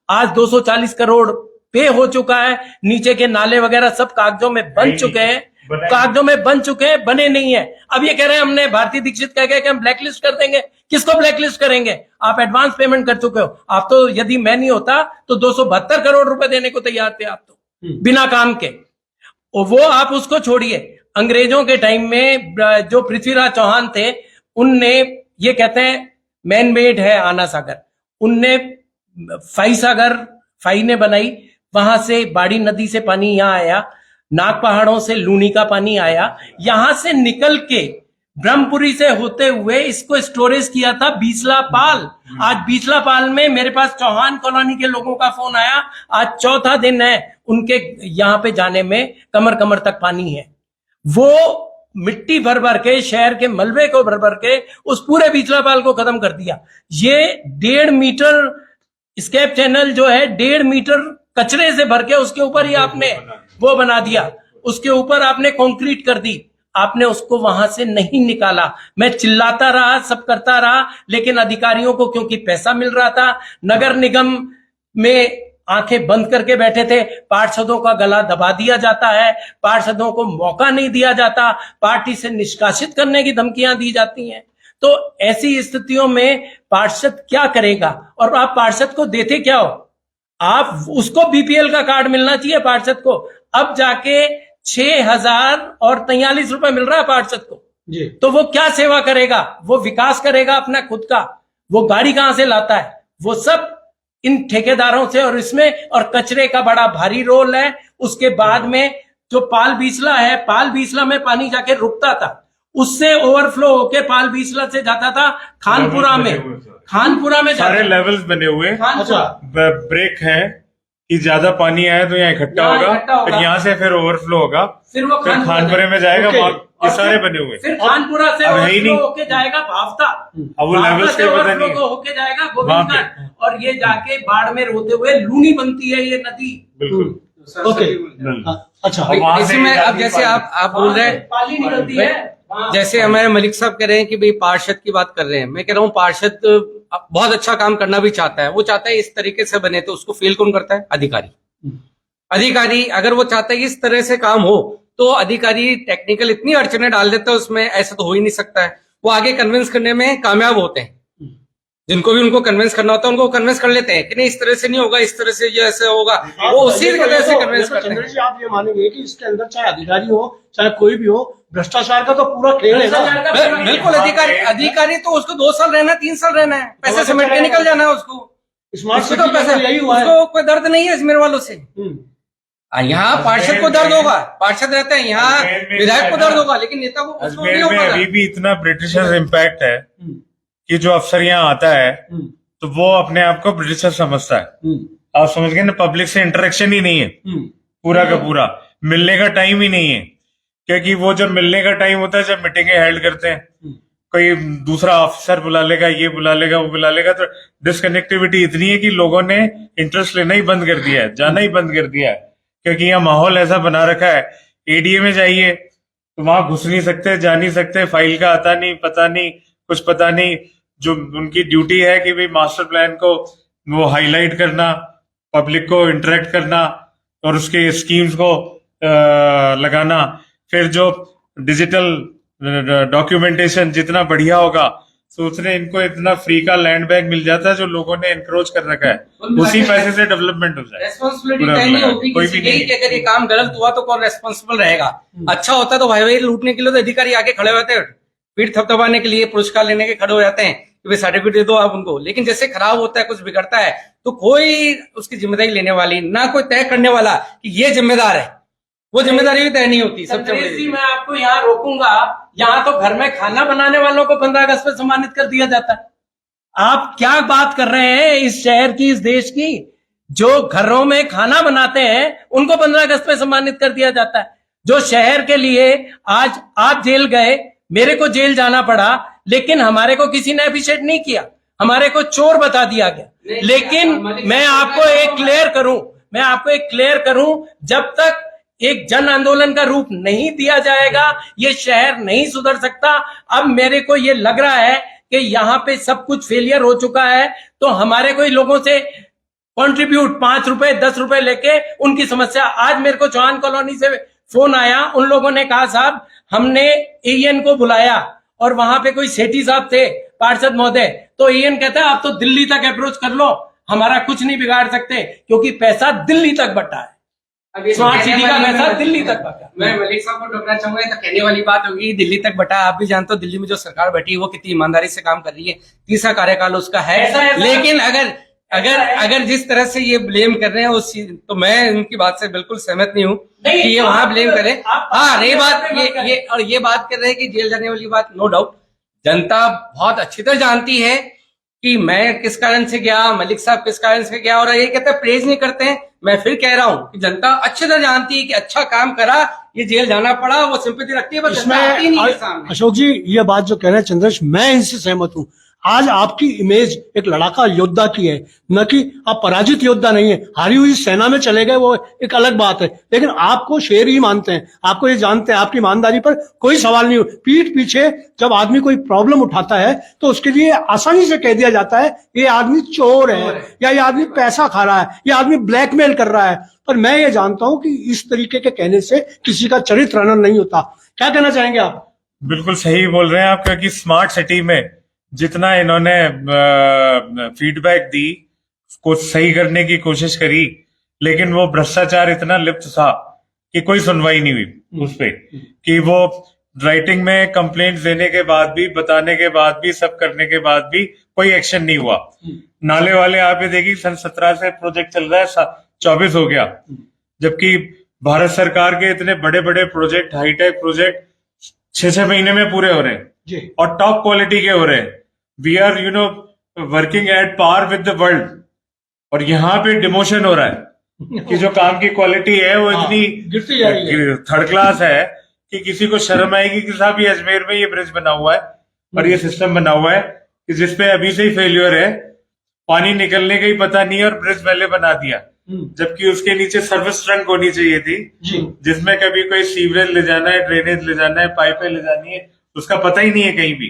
आज 240 करोड़ पे हो चुका है। नीचे के नाले वगैरह सब कागजों में बन चुके हैं, बने नहीं है। अब ये कह रहे हैं हमने, भारती दीक्षित कह गए कि हम ब्लैकलिस्ट कर देंगे। किसको ब्लैकलिस्ट करेंगे? आप एडवांस पेमेंट कर चुके हो। आप तो, यदि मैं नहीं होता तो 272 करोड़ रुपए देने को तैयार थे आप तो, बिना काम के। और वो आप उसको छोड़िए, अंग्रेजों के टाइम में जो पृथ्वीराज चौहान थे, उनने, ये कहते हैं मैन मेड है आना सागर, उनने फाई सागर, फाई ने बनाई, वहां से बाड़ी नदी से पानी यहाँ आया, नाग पहाड़ों से लूनी का पानी आया, यहां से निकल के ब्रह्मपुरी से होते हुए इसको स्टोरेज किया था बीसला पाल। आज बीसला पाल में मेरे पास चौहान कॉलोनी के लोगों का फोन आया, आज चौथा दिन है उनके यहाँ पे जाने में, कमर कमर तक पानी है। वो मिट्टी भर भर के, शहर के मलबे को भर भर के उस पूरे बीसला पाल को खत्म कर दिया। ये 1.5 मीटर स्केप चैनल जो है, 1.5 मीटर कचरे से भर के उसके ऊपर ही आपने वो बना दिया, उसके ऊपर आपने कंक्रीट कर दी, आपने उसको वहां से नहीं निकाला। मैं चिल्लाता रहा, सब करता रहा, लेकिन अधिकारियों को क्योंकि पैसा मिल रहा था, नगर निगम में आंखें बंद करके बैठे थे। पार्षदों का गला दबा दिया जाता है, पार्षदों को मौका नहीं दिया जाता, पार्टी से निष्कासित करने की धमकियां दी जाती हैं। तो ऐसी स्थितियों में पार्षद क्या करेगा? और आप पार्षद को देते क्या हो? आप उसको बीपीएल का कार्ड मिलना चाहिए पार्षद को। अब जाके 6,043 रुपए मिल रहा है पार्षद को जी। तो वो क्या सेवा करेगा? वो विकास करेगा अपना खुद का? वो गाड़ी कहां से लाता है? वो सब इन ठेकेदारों से और इसमें, और कचरे का बड़ा भारी रोल है। उसके बाद में जो पाल बीसला है, पाल बीसला में पानी जाके रुकता था, उससे ओवरफ्लो होके पाल बीसला से जाता था खानपुरा में। खानपुरा में सारे लेवल्स बने हुए, खानपुरा ब्रेक है कि ज्यादा पानी आया तो यहाँ इकट्ठा होगा, फिर यहाँ से फिर ओवरफ्लो होगा, फिर वो फिर खानपुरे में जाएगा। ओके। ये सारे बने हुए। फिर खानपुरा से अब है ही ओवरफ्लो नहीं। होके जाएगा भावता, अब वो लेवल्स के पता नहीं है। होके जाएगा वहाँ पे। गोविंदगढ़, और ये जाके बाढ़ में रोते हुए लूनी बनती है ये नदी। बिल्कुल। ओके। अच्छा। अब वहाँ से इसमें अब जैसे आप बोल रहे हैं, पाली निकलती है वहाँ। जैसे हमारे मलिक साहब कह रहे हैं कि भाई पार्षद की बात कर रहे हैं, मैं कह रहा हूँ पार्षद बहुत अच्छा काम करना भी चाहता है। वो चाहता है इस तरीके से बने, तो उसको फेल कौन करता है? अधिकारी। अधिकारी अगर वो चाहता है इस तरह से काम हो, तो अधिकारी टेक्निकल इतनी अड़चने डाल देता है उसमें, ऐसा तो हो ही नहीं सकता है। वो आगे कन्विंस करने में कामयाब होते हैं। जिनको भी उनको कन्विंस करना होता है उनको कन्विंस कर लेते हैं कि नहीं इस तरह से नहीं होगा, इस तरह से ये ऐसे होगा, वो उसी तरह से कन्विंस करते हैं। चंद्र जी, आप ये मानेंगे कि इसके अंदर चाहे अधिकारी हो चाहे कोई भी हो, भ्रष्टाचार का तो पूरा खेल है ना? बिल्कुल। अधिकारी तो उसको 2 साल रहना है, 3 साल रहना है, पैसे समेट के निकल जाना है उसको। स्मार्ट उसको सिटी तो पैसा, यही हुआ है। उसको कोई दर्द नहीं है अजमेर वालों से। यहाँ पार्षद को दर्द होगा, पार्षद रहते हैं, यहाँ विधायक को दर्द होगा, लेकिन नेता को उसको नहीं अजमेर में होगा। अभी भी इतना ब्रिटिशर्स इम्पैक्ट है कि जो अफसर यहाँ आता है तो वो अपने आप को ब्रिटिशर समझता है। आप समझ गए ना, पब्लिक से इंटरेक्शन ही नहीं है पूरा का पूरा, मिलने का टाइम ही नहीं है। क्योंकि वो जब मिलने का टाइम होता है, जब मीटिंगें हेल्ड करते हैं, कोई दूसरा ऑफिसर बुला लेगा, ये बुला लेगा, वो बुला लेगा, तो डिसकनेक्टिविटी इतनी है कि लोगों ने इंटरेस्ट लेना ही बंद कर दिया है, जाना ही बंद कर दिया है। क्योंकि यहाँ माहौल ऐसा बना रखा है, एडीए में जाइए तो वहां घुस नहीं सकते, जा नहीं सकते, फाइल का आता नहीं, पता नहीं, कुछ पता नहीं। जो उनकी ड्यूटी है कि भाई मास्टर प्लान को वो हाईलाइट करना, पब्लिक को इंटरेक्ट करना और उसके स्कीम्स को लगाना। फिर जो डिजिटल डॉक्यूमेंटेशन जितना बढ़िया होगा, तो उसने इनको इतना फ्री का लैंड बैंक मिल जाता है जो लोगों ने एनक्रोच कर रखा है, उसी पैसे से डेवलपमेंट हो जाए। रेस्पॉन्सिबिलिटी तय नहीं होती किसी की कि अगर ये काम गलत हुआ तो कौन रेस्पॉन्सिबल रहेगा। अच्छा होता तो भाई लूटने के लिए तो अधिकारी आगे खड़े होते हैं, पीठ थपथपाने के लिए, पुरस्कार लेने के खड़े हो जाते हैं कि भाई सर्टिफिकेट दे दो आप उनको। लेकिन जैसे खराब होता है, कुछ बिगड़ता है, तो कोई उसकी जिम्मेदारी लेने वाली ना, कोई तय करने वाला कि ये जिम्मेदार है, वो जिम्मेदारी भी तय नहीं होती। सबसे बड़ी मैं आपको यहाँ रोकूंगा, यहाँ तो घर में खाना बनाने वालों को 15 अगस्त पे सम्मानित कर दिया जाता है। आप क्या बात कर रहे हैं इस शहर की, इस देश की? जो घरों में खाना बनाते हैं उनको 15 अगस्त पे सम्मानित कर दिया जाता है। जो शहर के लिए आज आप जेल गए, मेरे को जेल जाना पड़ा, लेकिन हमारे को किसी ने अप्रिशिएट नहीं किया, हमारे को चोर बता दिया गया। लेकिन मैं आपको एक क्लियर करूं, जब तक एक जन आंदोलन का रूप नहीं दिया जाएगा, ये शहर नहीं सुधर सकता। अब मेरे को ये लग रहा है कि यहाँ पे सब कुछ फेलियर हो चुका है, तो हमारे कोई लोगों से कंट्रीब्यूट 5 रुपए 10 रुपए लेके उनकी समस्या। आज मेरे को चौहान कॉलोनी से फोन आया, उन लोगों ने कहा साहब हमने एएन को बुलाया और वहां पे कोई सेठी साहब थे, पार्षद महोदय, तो एएन कहता है आप तो दिल्ली तक अप्रोच कर लो, हमारा कुछ नहीं बिगाड़ सकते, क्योंकि पैसा दिल्ली तक बटा है। स्मार्ट सिटी का पैसा दिल्ली तक बटा। मैं मलिक साहब को टोकना चाहूंगा, तो कहने वाली बात होगी दिल्ली तक बटा। आप भी जानते हो दिल्ली में जो सरकार बैठी है वो कितनी ईमानदारी से काम कर रही है, 3रा कार्यकाल उसका है। लेकिन अगर जिस तरह से ये ब्लेम कर रहे हैं उस चीज, तो मैं उनकी बात से बिल्कुल सहमत नहीं हूँ कि ये वहां ब्लेम करें। हाँ, ये बात कर रहे हैं कि जेल जाने वाली बात, नो डाउट जनता बहुत अच्छी तरह जानती है कि मैं किस कारण से गया, मलिक साहब किस कारण से गया, और ये कहते हैं प्रेज नहीं करते हैं। मैं फिर कह रहा हूं कि जनता अच्छी तरह जानती है कि अच्छा काम करा, ये जेल जाना पड़ा, वो सिंपैथी रखती है, बस जनता आती नहीं है सामने। अशोक जी, ये बात जो कह रहे हैं चंद्रेश, मैं इनसे सहमत हूं। आज आपकी इमेज एक लड़ाका योद्धा की है, न कि आप पराजित योद्धा नहीं है। हारी हुई सेना में चले गए वो एक अलग बात है, लेकिन आपको शेर ही मानते हैं, आपको ये जानते हैं, आपकी ईमानदारी पर कोई सवाल नहीं हो। पीठ पीछे जब आदमी कोई प्रॉब्लम उठाता है तो उसके लिए आसानी से कह दिया जाता है ये आदमी चोर है, या ये आदमी पैसा खा रहा है, ये आदमी ब्लैकमेल कर रहा है। पर मैं ये जानता हूं कि इस तरीके के कहने से किसी का चरित्र हनन नहीं होता। क्या कहना चाहेंगे आप? बिल्कुल सही बोल रहे हैं आप, क्योंकि स्मार्ट सिटी में जितना इन्होंने फीडबैक दी, को सही करने की कोशिश करी, लेकिन वो भ्रष्टाचार इतना लिप्त था कि कोई सुनवाई नहीं हुई उस पे, कि वो राइटिंग में कंप्लेंट्स देने के बाद भी, बताने के बाद भी, सब करने के बाद भी कोई एक्शन नहीं हुआ। नाले वाले आप ये देखिए, सन 17 से प्रोजेक्ट चल रहा है, 24 हो गया, जबकि भारत सरकार के इतने बड़े बड़े प्रोजेक्ट, हाईटेक प्रोजेक्ट 6-6 महीने में पूरे हो रहे हैं जी। और टॉप क्वालिटी के हो रहे हैं। We are working at par with the world, और यहाँ पे डिमोशन हो रहा है कि जो काम की क्वालिटी है वो इतनी गिरती जा रही है, थर्ड क्लास है कि किसी को शर्म आएगी कि साहब ये अजमेर में ये ब्रिज बना हुआ है और ये सिस्टम बना हुआ है कि जिसपे अभी से ही फेल्यूर है, पानी निकलने का ही पता नहीं है और ब्रिज पहले बना दिया, जबकि उसके नीचे सर्विस ट्रंक होनी चाहिए थी जिसमें कभी कोई सीवरेज ले जाना है, ड्रेनेज ले जाना है, पाइपें ले जानी है, उसका पता ही नहीं है कहीं भी।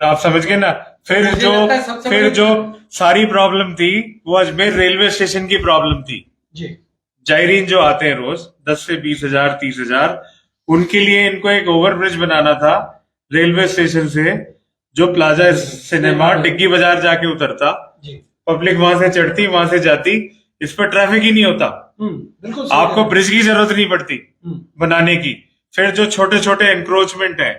आप समझ गए ना। फिर जो सारी प्रॉब्लम थी वो अजमेर रेलवे स्टेशन की प्रॉब्लम थी। जायरीन जो आते हैं रोज 10 से 20,000 30,000, उनके लिए इनको एक ओवरब्रिज बनाना था रेलवे स्टेशन से, जो प्लाजा सिनेमा डिग्गी बाजार जाके उतरता, पब्लिक वहां से चढ़ती, वहां से जाती, इस पर ट्रैफिक ही नहीं होता, आपको ब्रिज की जरूरत नहीं पड़ती बनाने की। फिर जो छोटे छोटे एंक्रोचमेंट है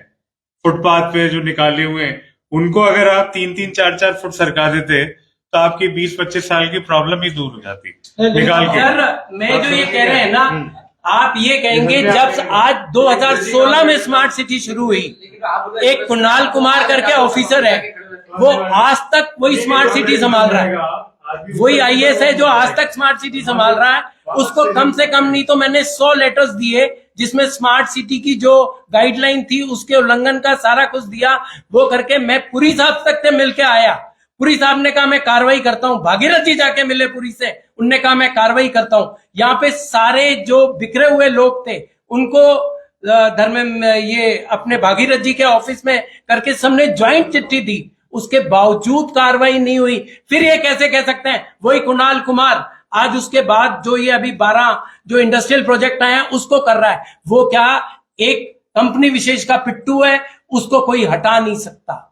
फुटपाथ पे जो निकाले हुए हैं, उनको अगर आप 3-3 4-4 फुट सरका देते तो आपकी 20-25 साल की प्रॉब्लम ही दूर हो जाती निकाल के। सर मैं जो ये कह रहे हैं ना, आप ये कहेंगे जब आज 2016 में स्मार्ट सिटी शुरू हुई, एक कुणाल कुमार करके ऑफिसर है, वो आज तक वही स्मार्ट सिटी संभाल रहा है, वही आईएएस है जो आज तक स्मार्ट सिटी संभाल रहा है। उसको कम से कम नहीं तो मैंने 100 लेटर्स दिए जिसमें स्मार्ट सिटी की जो गाइडलाइन थी उसके उल्लंघन का सारा कुछ दिया, वो करके मैं पुरी साहब तक से मिलके आया। पुरी साहब ने कहा मैं कार्रवाई करता हूं, भागीरथ जी जाके मिले पुरी से, उनने कहा मैं कार्रवाई करता हूं। यहाँ पे सारे जो बिखरे हुए लोग थे उनको ये अपने भागीरथ जी के ऑफिस में करके सबने ज्वाइंट चिट्ठी दी, उसके बावजूद कार्रवाई नहीं हुई। फिर ये कैसे कह सकते हैं वही कुणाल कुमार आज उसके बाद जो ये अभी 12 जो इंडस्ट्रियल प्रोजेक्ट आए हैं उसको कर रहा है, वो क्या एक कंपनी विशेष का पिट्टू है, उसको कोई हटा नहीं सकता।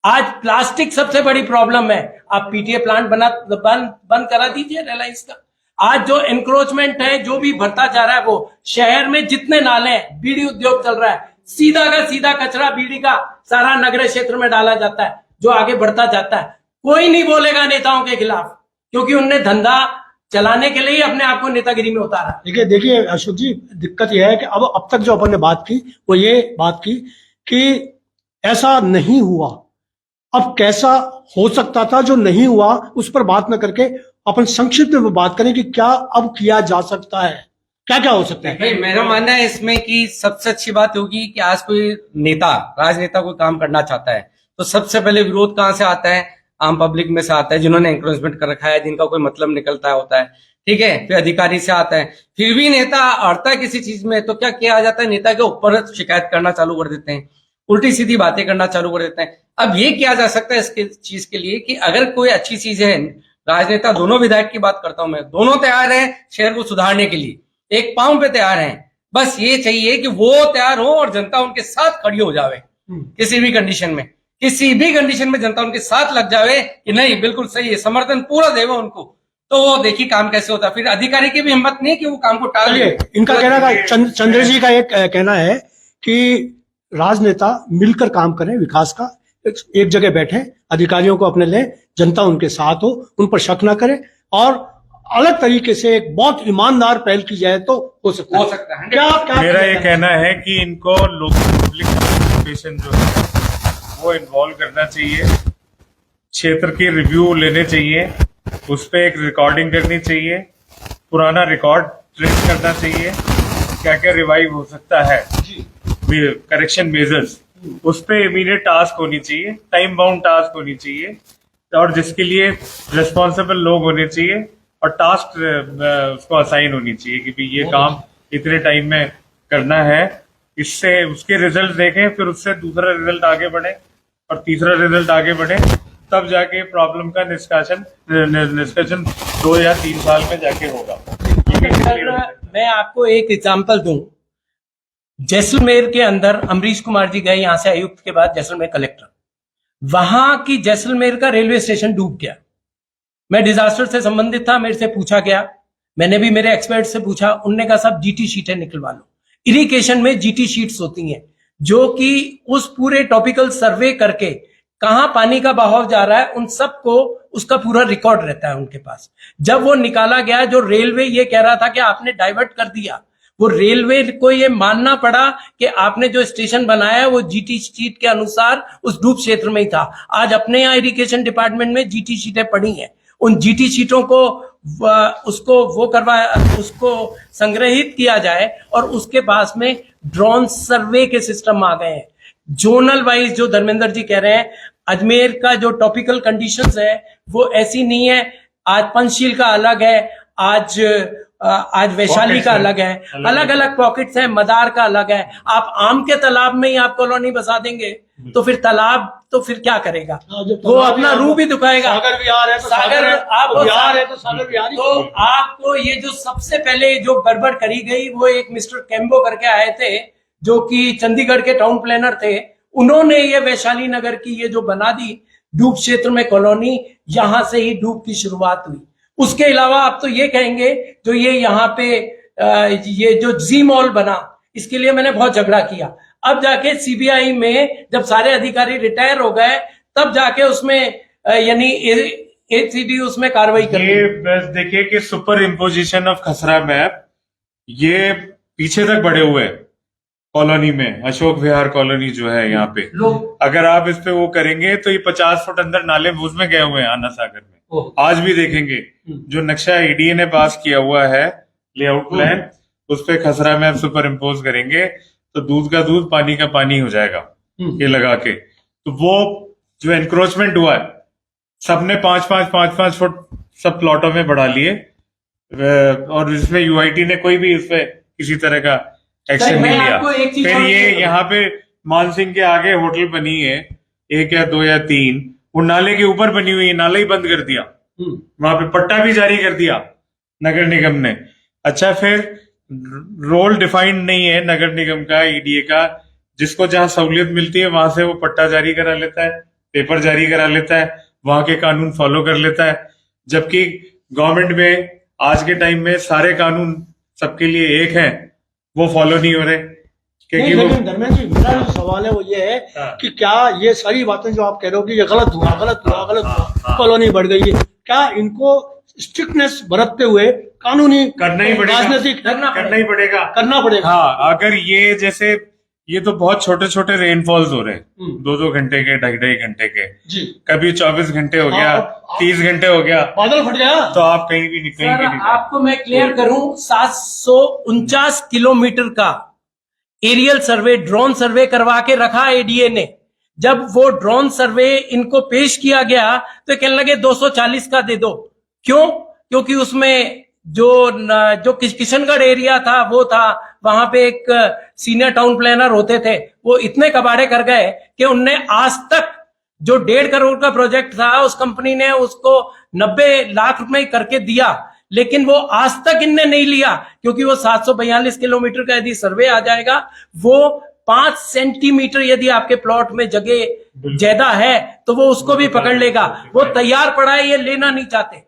आज प्लास्टिक सबसे बड़ी प्रॉब्लम है, आप पीटीए प्लांट बंद करा दीजिए रिलायंस का। आज जो एनक्रोचमेंट है जो भी बढ़ता जा रहा है, वो शहर में जितने नाले हैं, बीड़ी उद्योग चल रहा है, सीधा का सीधा कचरा बीड़ी का सारा नगर क्षेत्र में डाला जाता है, जो आगे बढ़ता जाता है। कोई नहीं बोलेगा नेताओं के खिलाफ, क्योंकि उनने धंधा चलाने के लिए अपने आप को नेतागिरी में उतारा। देखिए अशोक जी, दिक्कत यह है कि अब तक जो अपन ने बात की वो ये बात की कि ऐसा नहीं हुआ, अब कैसा हो सकता था जो नहीं हुआ उस पर बात न करके अपन संक्षिप्त में बात करें कि क्या अब किया जा सकता है, क्या क्या हो सकता है। मेरा मानना है इसमें कि सबसे अच्छी बात होगी कि आज कोई नेता, राजनेता कोई काम करना चाहता है तो सबसे पहले विरोध कहाँ से आता है, आम पब्लिक में से आता है, जिन्होंने एंक्रोचमेंट कर रखा है, जिनका कोई मतलब निकलता होता है, ठीक है, फिर अधिकारी से आता है। फिर भी नेता अड़ता है किसी चीज में तो क्या किया जाता है, नेता के ऊपर शिकायत करना चालू कर देते हैं, उल्टी सीधी बातें करना चालू कर देते हैं। अब ये किया जा सकता है इसके चीज के लिए कि अगर कोई अच्छी चीज है, राजनेता दोनों विधायक की बात करता हूं मैं, दोनों तैयार है शहर को सुधारने के लिए, एक पांव पे तैयार है, बस ये चाहिए कि वो तैयार हो और जनता उनके साथ खड़ी हो जावे। किसी भी कंडीशन में, किसी भी कंडीशन में जनता उनके साथ लग जावे कि नहीं बिल्कुल सही है, समर्थन पूरा देगा उनको, तो वो देखिए काम कैसे होता है। फिर अधिकारी की भी हिम्मत नहीं कि वो काम को टाल दे। इनका कहना था, चंद्र जी का एक कहना है कि राजनेता मिलकर काम करें, विकास का एक जगह बैठे, अधिकारियों को अपने ले, जनता उनके साथ हो, उन पर शक ना करे और अलग तरीके से एक बहुत ईमानदार पहल की जाए तो हो सकता है। क्या मेरा ये कहना है कि इनको लोकल पब्लिक पार्टिसिपेशन जो है वो इन्वॉल्व करना चाहिए, क्षेत्र की रिव्यू लेने चाहिए, उस पर एक रिकॉर्डिंग करनी चाहिए, पुराना रिकॉर्ड ट्रेस करना चाहिए, क्या क्या रिवाइव हो सकता है, करेक्शन मेजर्स उस पर इमीडिएट टास्क होनी चाहिए, टाइम बाउंड टास्क होनी चाहिए, और जिसके लिए रिस्पॉन्सिबल लोग होने चाहिए और टास्क उसको असाइन होनी चाहिए कि ये काम इतने टाइम में करना है। इससे उसके रिजल्ट देखें, फिर उससे दूसरा रिजल्ट आगे बढ़े और तीसरा रिजल्ट आगे बढ़े, तब जाके प्रॉब्लम का निष्कासन 2 या 3 साल में जाके होगा। मैं आपको एक एग्जांपल दूं। जैसलमेर के अंदर अमरीश कुमार जी गए यहाँ से आयुक्त के बाद जैसलमेर कलेक्टर, वहां की जैसलमेर का रेलवे स्टेशन डूब गया। मैं डिजास्टर से संबंधित था, मेरे से पूछा गया, मैंने भी मेरे एक्सपर्ट से पूछा, उनने कहा सब जीटी शीटें निकलवा लो। इरिगेशन में जीटी शीट्स होती हैं जो कि उस पूरे टॉपिकल सर्वे करके कहां पानी का बहाव जा रहा है उन सबको उसका पूरा रिकॉर्ड रहता है उनके पास। जब वो निकाला गया, जो रेलवे ये कह रहा था कि आपने डाइवर्ट कर दिया, वो रेलवे को ये मानना पड़ा कि आपने जो स्टेशन बनाया है वो जीटी शीट के अनुसार उस डूब क्षेत्र में ही था। आज अपने यहाँ इरिगेशन डिपार्टमेंट में जीटी शीटें पड़ी हैं, उन जीटी शीटों को उसको संग्रहित किया जाए और उसके पास में ड्रोन सर्वे के सिस्टम आ गए हैं जोनल वाइज। जो धर्मेंद्र जी कह रहे हैं, अजमेर का जो टॉपिकल कंडीशंस है वो ऐसी नहीं है। आज पंचशील का अलग है, आज वैशाली का अलग है, अलग अलग पॉकेट्स हैं, मदार का अलग है। आप आम के तालाब में ही आप कॉलोनी बसा देंगे तो फिर तालाब तो फिर क्या करेगा, वो अपना रूप भी दिखाएगा। सागर विहार है तो सागर आप विहार है तो सागर विहार। तो आपको ये जो सबसे पहले जो गड़बड़ करी गई, वो एक मिस्टर कैम्बो करके आए थे जो कि चंडीगढ़ के टाउन प्लानर थे, उन्होंने ये वैशाली नगर की ये जो बना दी डूब क्षेत्र में कॉलोनी, यहां से ही डूब की शुरुआत हुई। उसके अलावा आप तो ये कहेंगे जो ये यहाँ पे ये जो जी मॉल बना, इसके लिए मैंने बहुत झगड़ा किया। अब जाके सीबीआई में जब सारे अधिकारी रिटायर हो गए तब जाके उसमें यानी एसीडी उसमें कार्रवाई कर। ये बस देखिए कि सुपर इम्पोजिशन ऑफ खसरा मैप ये पीछे तक बढ़े हुए हैं कॉलोनी में, अशोक विहार कॉलोनी जो है यहाँ पे, अगर आप इस पे वो करेंगे तो ये 50 फुट अंदर नाले उसमें गए हुए हैं आना सागर में। आज भी देखेंगे जो नक्शा ईडीए ने पास किया हुआ है लेआउट प्लान, उस पे खसरा मैप सुपर इम्पोज करेंगे तो दूध का दूध पानी का पानी हो जाएगा ये लगा के। तो वो जो एनक्रोचमेंट हुआ है सबने 5-5 फुट सब प्लॉटों में बढ़ा लिए और इसमें यूआईटी ने कोई भी इस पे किसी तरह का एक्शन नहीं लिया। फिर ये यहाँ पे मानसिंह के आगे होटल बनी है 1 या 2 या 3, वो नाले के ऊपर बनी हुई है, नाला ही बंद कर दिया, वहां पे पट्टा भी जारी कर दिया नगर निगम ने। अच्छा, फिर रोल डिफाइंड नहीं है नगर निगम का, ईडीए का, जिसको जहां सहूलियत मिलती है वहां से वो पट्टा जारी करा लेता है, पेपर जारी करा लेता है, वहां के कानून फॉलो कर लेता है। जबकि गवर्नमेंट में आज के टाइम में सारे कानून सबके लिए एक है, वो फॉलो नहीं हो रहे क्योंकि वो। लेकिन धर्मेंद्र जी, मेरा जो सवाल है वो ये है कि क्या ये सारी बातें जो आप कह रहे हो कि ये गलत हुआ कॉलोनी बढ़ गई है, क्या इनको स्ट्रिक्टनेस बरतते हुए कानूनी करना ही पड़ेगा, राजनीतिक करना पड़ेगा। हाँ, अगर ये जैसे ये तो बहुत छोटे छोटे रेनफॉल्स हो रहे हैं, 2-2 घंटे के, 2.5 घंटे के, कभी 24 घंटे हो गया, 30 घंटे हो गया, बादल फट गया, तो आप कहीं भी नहीं। आपको मैं क्लियर करूं, 749 किलोमीटर का एरियल सर्वे, ड्रोन सर्वे करवा के रखा एडीए ने। जब वो ड्रोन सर्वे इनको पेश किया गया तो कहने लगे 240 का दे दो। क्यों? क्योंकि उसमें जो किशनगढ़ एरिया था वो था, वहां पे एक सीनियर टाउन प्लानर होते थे, वो इतने कबाड़े कर गए कि उनने आज तक जो 1.5 करोड़ का प्रोजेक्ट था उस कंपनी ने उसको 90 लाख रुपए करके दिया, लेकिन वो आज तक इनने नहीं लिया क्योंकि वो 742 किलोमीटर का यदि सर्वे आ जाएगा, वो 5 सेंटीमीटर यदि आपके प्लॉट में जगह ज्यादा है तो वो उसको भी पकड़ लेगा। वो तैयार पड़ा है, ये लेना नहीं चाहते।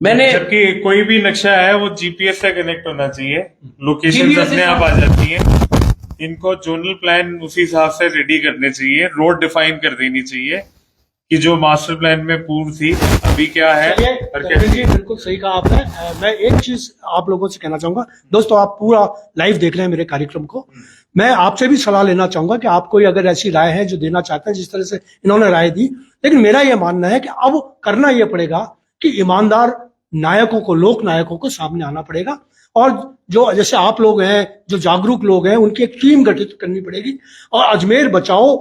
मैंने जबकि कोई भी नक्शा है वो जीपीएस से कनेक्ट होना चाहिए, लोकेशन अपने आप आ जाती है। इनको जोनल प्लान उसी हिसाब से रेडी करने चाहिए, रोड डिफाइन कर देनी चाहिए कि जो मास्टर प्लान में पूर्व थी अभी क्या है। जी बिल्कुल सही कहा आपने। मैं एक चीज आप लोगों से कहना चाहूंगा, दोस्तों आप पूरा लाइव देख रहे हैं मेरे कार्यक्रम को, मैं आपसे भी सलाह लेना चाहूंगा कि आप कोई अगर ऐसी राय है जो देना चाहते हैं, जिस तरह से इन्होंने राय दी, लेकिन मेरा यह मानना है कि अब करना यह पड़ेगा कि ईमानदार नायकों को, लोक नायकों को सामने आना पड़ेगा। और जो जैसे आप लोग हैं, जो जागरूक लोग हैं, उनकी एक टीम गठित करनी पड़ेगी और अजमेर बचाओ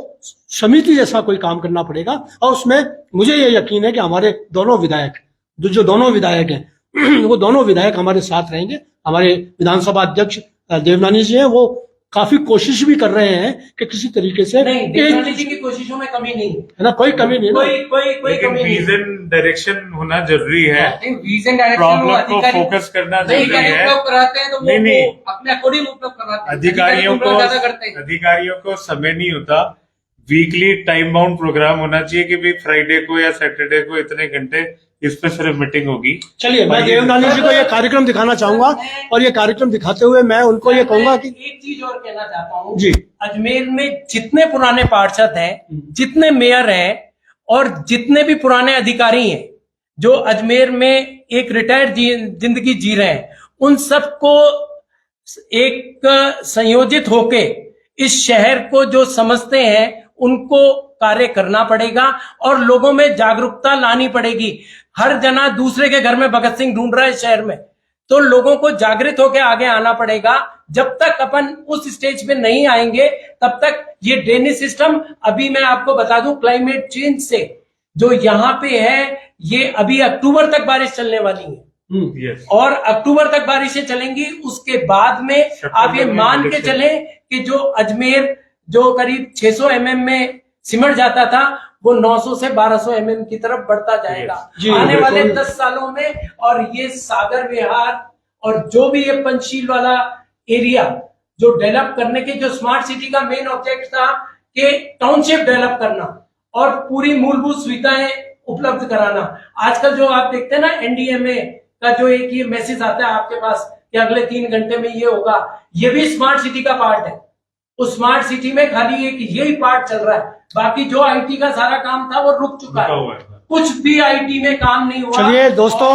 समिति जैसा कोई काम करना पड़ेगा। और उसमें मुझे ये यकीन है कि हमारे दोनों विधायक, जो दोनों विधायक हैं वो दोनों विधायक हमारे साथ रहेंगे। हमारे विधानसभा अध्यक्ष देवनानी जी हैं, वो काफी कोशिश भी कर रहे हैं कि किसी तरीके से नहीं, देवनानी जी की कोशिशों में कमी नहीं है ना, कोई कमी नहीं, कोई कमी नहीं। विजन डायरेक्शन होना जरूरी है, विजन डायरेक्शन प्रॉब्लम को फोकस करना जरूरी है। उपयोग कराते हैं तो नहीं, अपने अकॉर्डिंग उपयोग कराते हैं। अधिकारियों को समय नहीं होता। वीकली टाइम बाउंड प्रोग्राम होना चाहिए कि भाई फ्राइडे को या सैटरडे को इतने घंटे इस पे सिर्फ मीटिंग होगी। चलिए, मैं देवनानी जी को ये कार्यक्रम दिखाना चाहूंगा और ये कार्यक्रम दिखाते हुए मैं उनको ये कहूंगा कि एक चीज और कहना चाहता हूँ जी, अजमेर में जितने पुराने पार्षद हैं, जितने मेयर हैं और जितने भी पुराने अधिकारी हैं जो अजमेर में एक रिटायर्ड जिंदगी जी रहे हैं, उन सबको एक संयोजित होके इस शहर को जो समझते हैं उनको कार्य करना पड़ेगा और लोगों में जागरूकता लानी पड़ेगी। हर जना दूसरे के घर में भगत सिंह ढूंढ रहा है शहर में, तो लोगों को जागृत होकर आगे आना पड़ेगा। जब तक अपन उस स्टेज पे नहीं आएंगे तब तक ये ड्रेनेज सिस्टम, अभी मैं आपको बता दूं क्लाइमेट चेंज से जो यहाँ पे है, ये अभी अक्टूबर तक बारिश चलने वाली है। Yes. और अक्टूबर तक बारिशें चलेंगी, उसके बाद में आप ये मान के चले कि जो अजमेर जो करीब 600 mm में सिमट जाता था वो 900 से 1200 mm की तरफ बढ़ता जाएगा आने वाले 10 सालों में। और ये सागर विहार और जो भी ये पंचशील वाला एरिया जो डेवलप करने के, जो स्मार्ट सिटी का मेन ऑब्जेक्ट था कि टाउनशिप डेवलप करना और पूरी मूलभूत सुविधाएं उपलब्ध कराना। आजकल जो आप देखते हैं ना, एनडीएमए का जो एक ये मैसेज आता है आपके पास कि अगले 3 घंटे में ये होगा, ये भी स्मार्ट सिटी का पार्ट है। उस स्मार्ट सिटी में खाली एक यही पार्ट चल रहा है, बाकी जो आईटी का सारा काम था वो रुक चुका है, कुछ भी आईटी में काम नहीं हुआ। चलिए दोस्तों,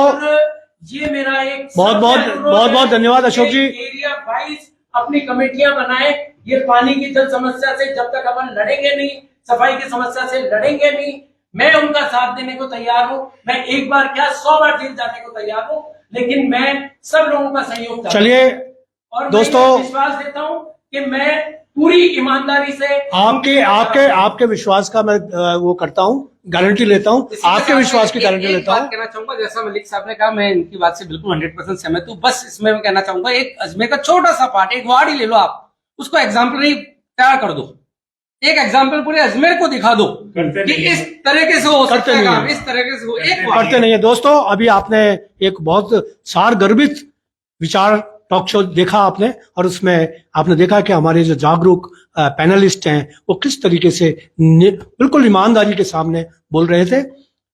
ये मेरा एक बहुत धन्यवाद अशोक जी। एरिया वाइज अपनी कमेटियां बनाए। ये पानी की जल समस्या से जब तक अपन लड़ेंगे नहीं, सफाई की समस्या से लड़ेंगे नहीं, मैं उनका साथ देने को तैयार हूँ। मैं एक बार क्या 100 बार जेल जाने को तैयार हूँ, लेकिन मैं सब लोगों का सहयोग। चलिए और दोस्तों, मैं विश्वास देता हूँ कि मैं पूरी ईमानदारी से आपके विश्वास का मैं वो करता हूँ, गारंटी लेता हूँ, आपके विश्वास की गारंटी लेता हूँ। कहना चाहूंगा, जैसा मलिक साहब ने कहा, मैं इनकी बात से बिल्कुल 100% सहमत हूँ। बस इसमें मैं कहना चाहूंगा, एक अजमेर का छोटा सा पार्ट, एक वार्ड ही ले लो आप, उसको एग्जाम्पलरी तैयार कर दो, एक एग्जाम्पल पूरे अजमेर को दिखा दो कि इस तरीके से हो सकता है काम, इस तरीके से हो। एक करते नहीं है दोस्तों। अभी आपने एक बहुत सारगर्भित विचार टॉक शो देखा आपने, और उसमें आपने देखा कि हमारे जो जागरूक पैनलिस्ट हैं वो किस तरीके से बिल्कुल ईमानदारी के सामने बोल रहे थे।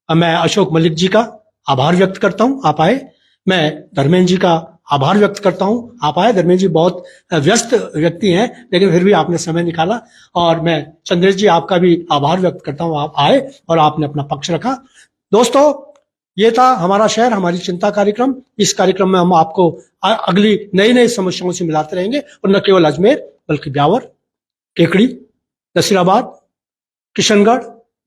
मैं अशोक मलिक जी का आभार व्यक्त करता हूं, आप आए। मैं धर्मेंद्र जी का आभार व्यक्त करता हूं, आप आए। धर्मेंद्र जी बहुत व्यस्त व्यक्ति हैं, लेकिन फिर भी आपने समय निकाला। और मैं चंद्रेश जी आपका भी आभार व्यक्त करता हूं, आप आए और आपने अपना पक्ष रखा। दोस्तों, ये था हमारा शहर हमारी चिंता कार्यक्रम। इस कार्यक्रम में हम आपको अगली नई समस्याओं से मिलाते रहेंगे, और न केवल अजमेर बल्कि ब्यावर, केकड़ी, नसीराबाद, किशनगढ़,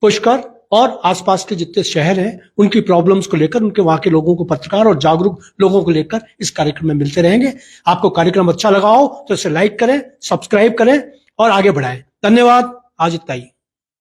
पुष्कर और आसपास के जितने शहर हैं उनकी प्रॉब्लम्स को लेकर, उनके वहां के लोगों को, पत्रकार और जागरूक लोगों को लेकर इस कार्यक्रम में मिलते रहेंगे। आपको कार्यक्रम अच्छा लगा हो तो इसे लाइक करें, सब्सक्राइब करें और आगे बढ़ाएं। धन्यवाद। आज इतना ही।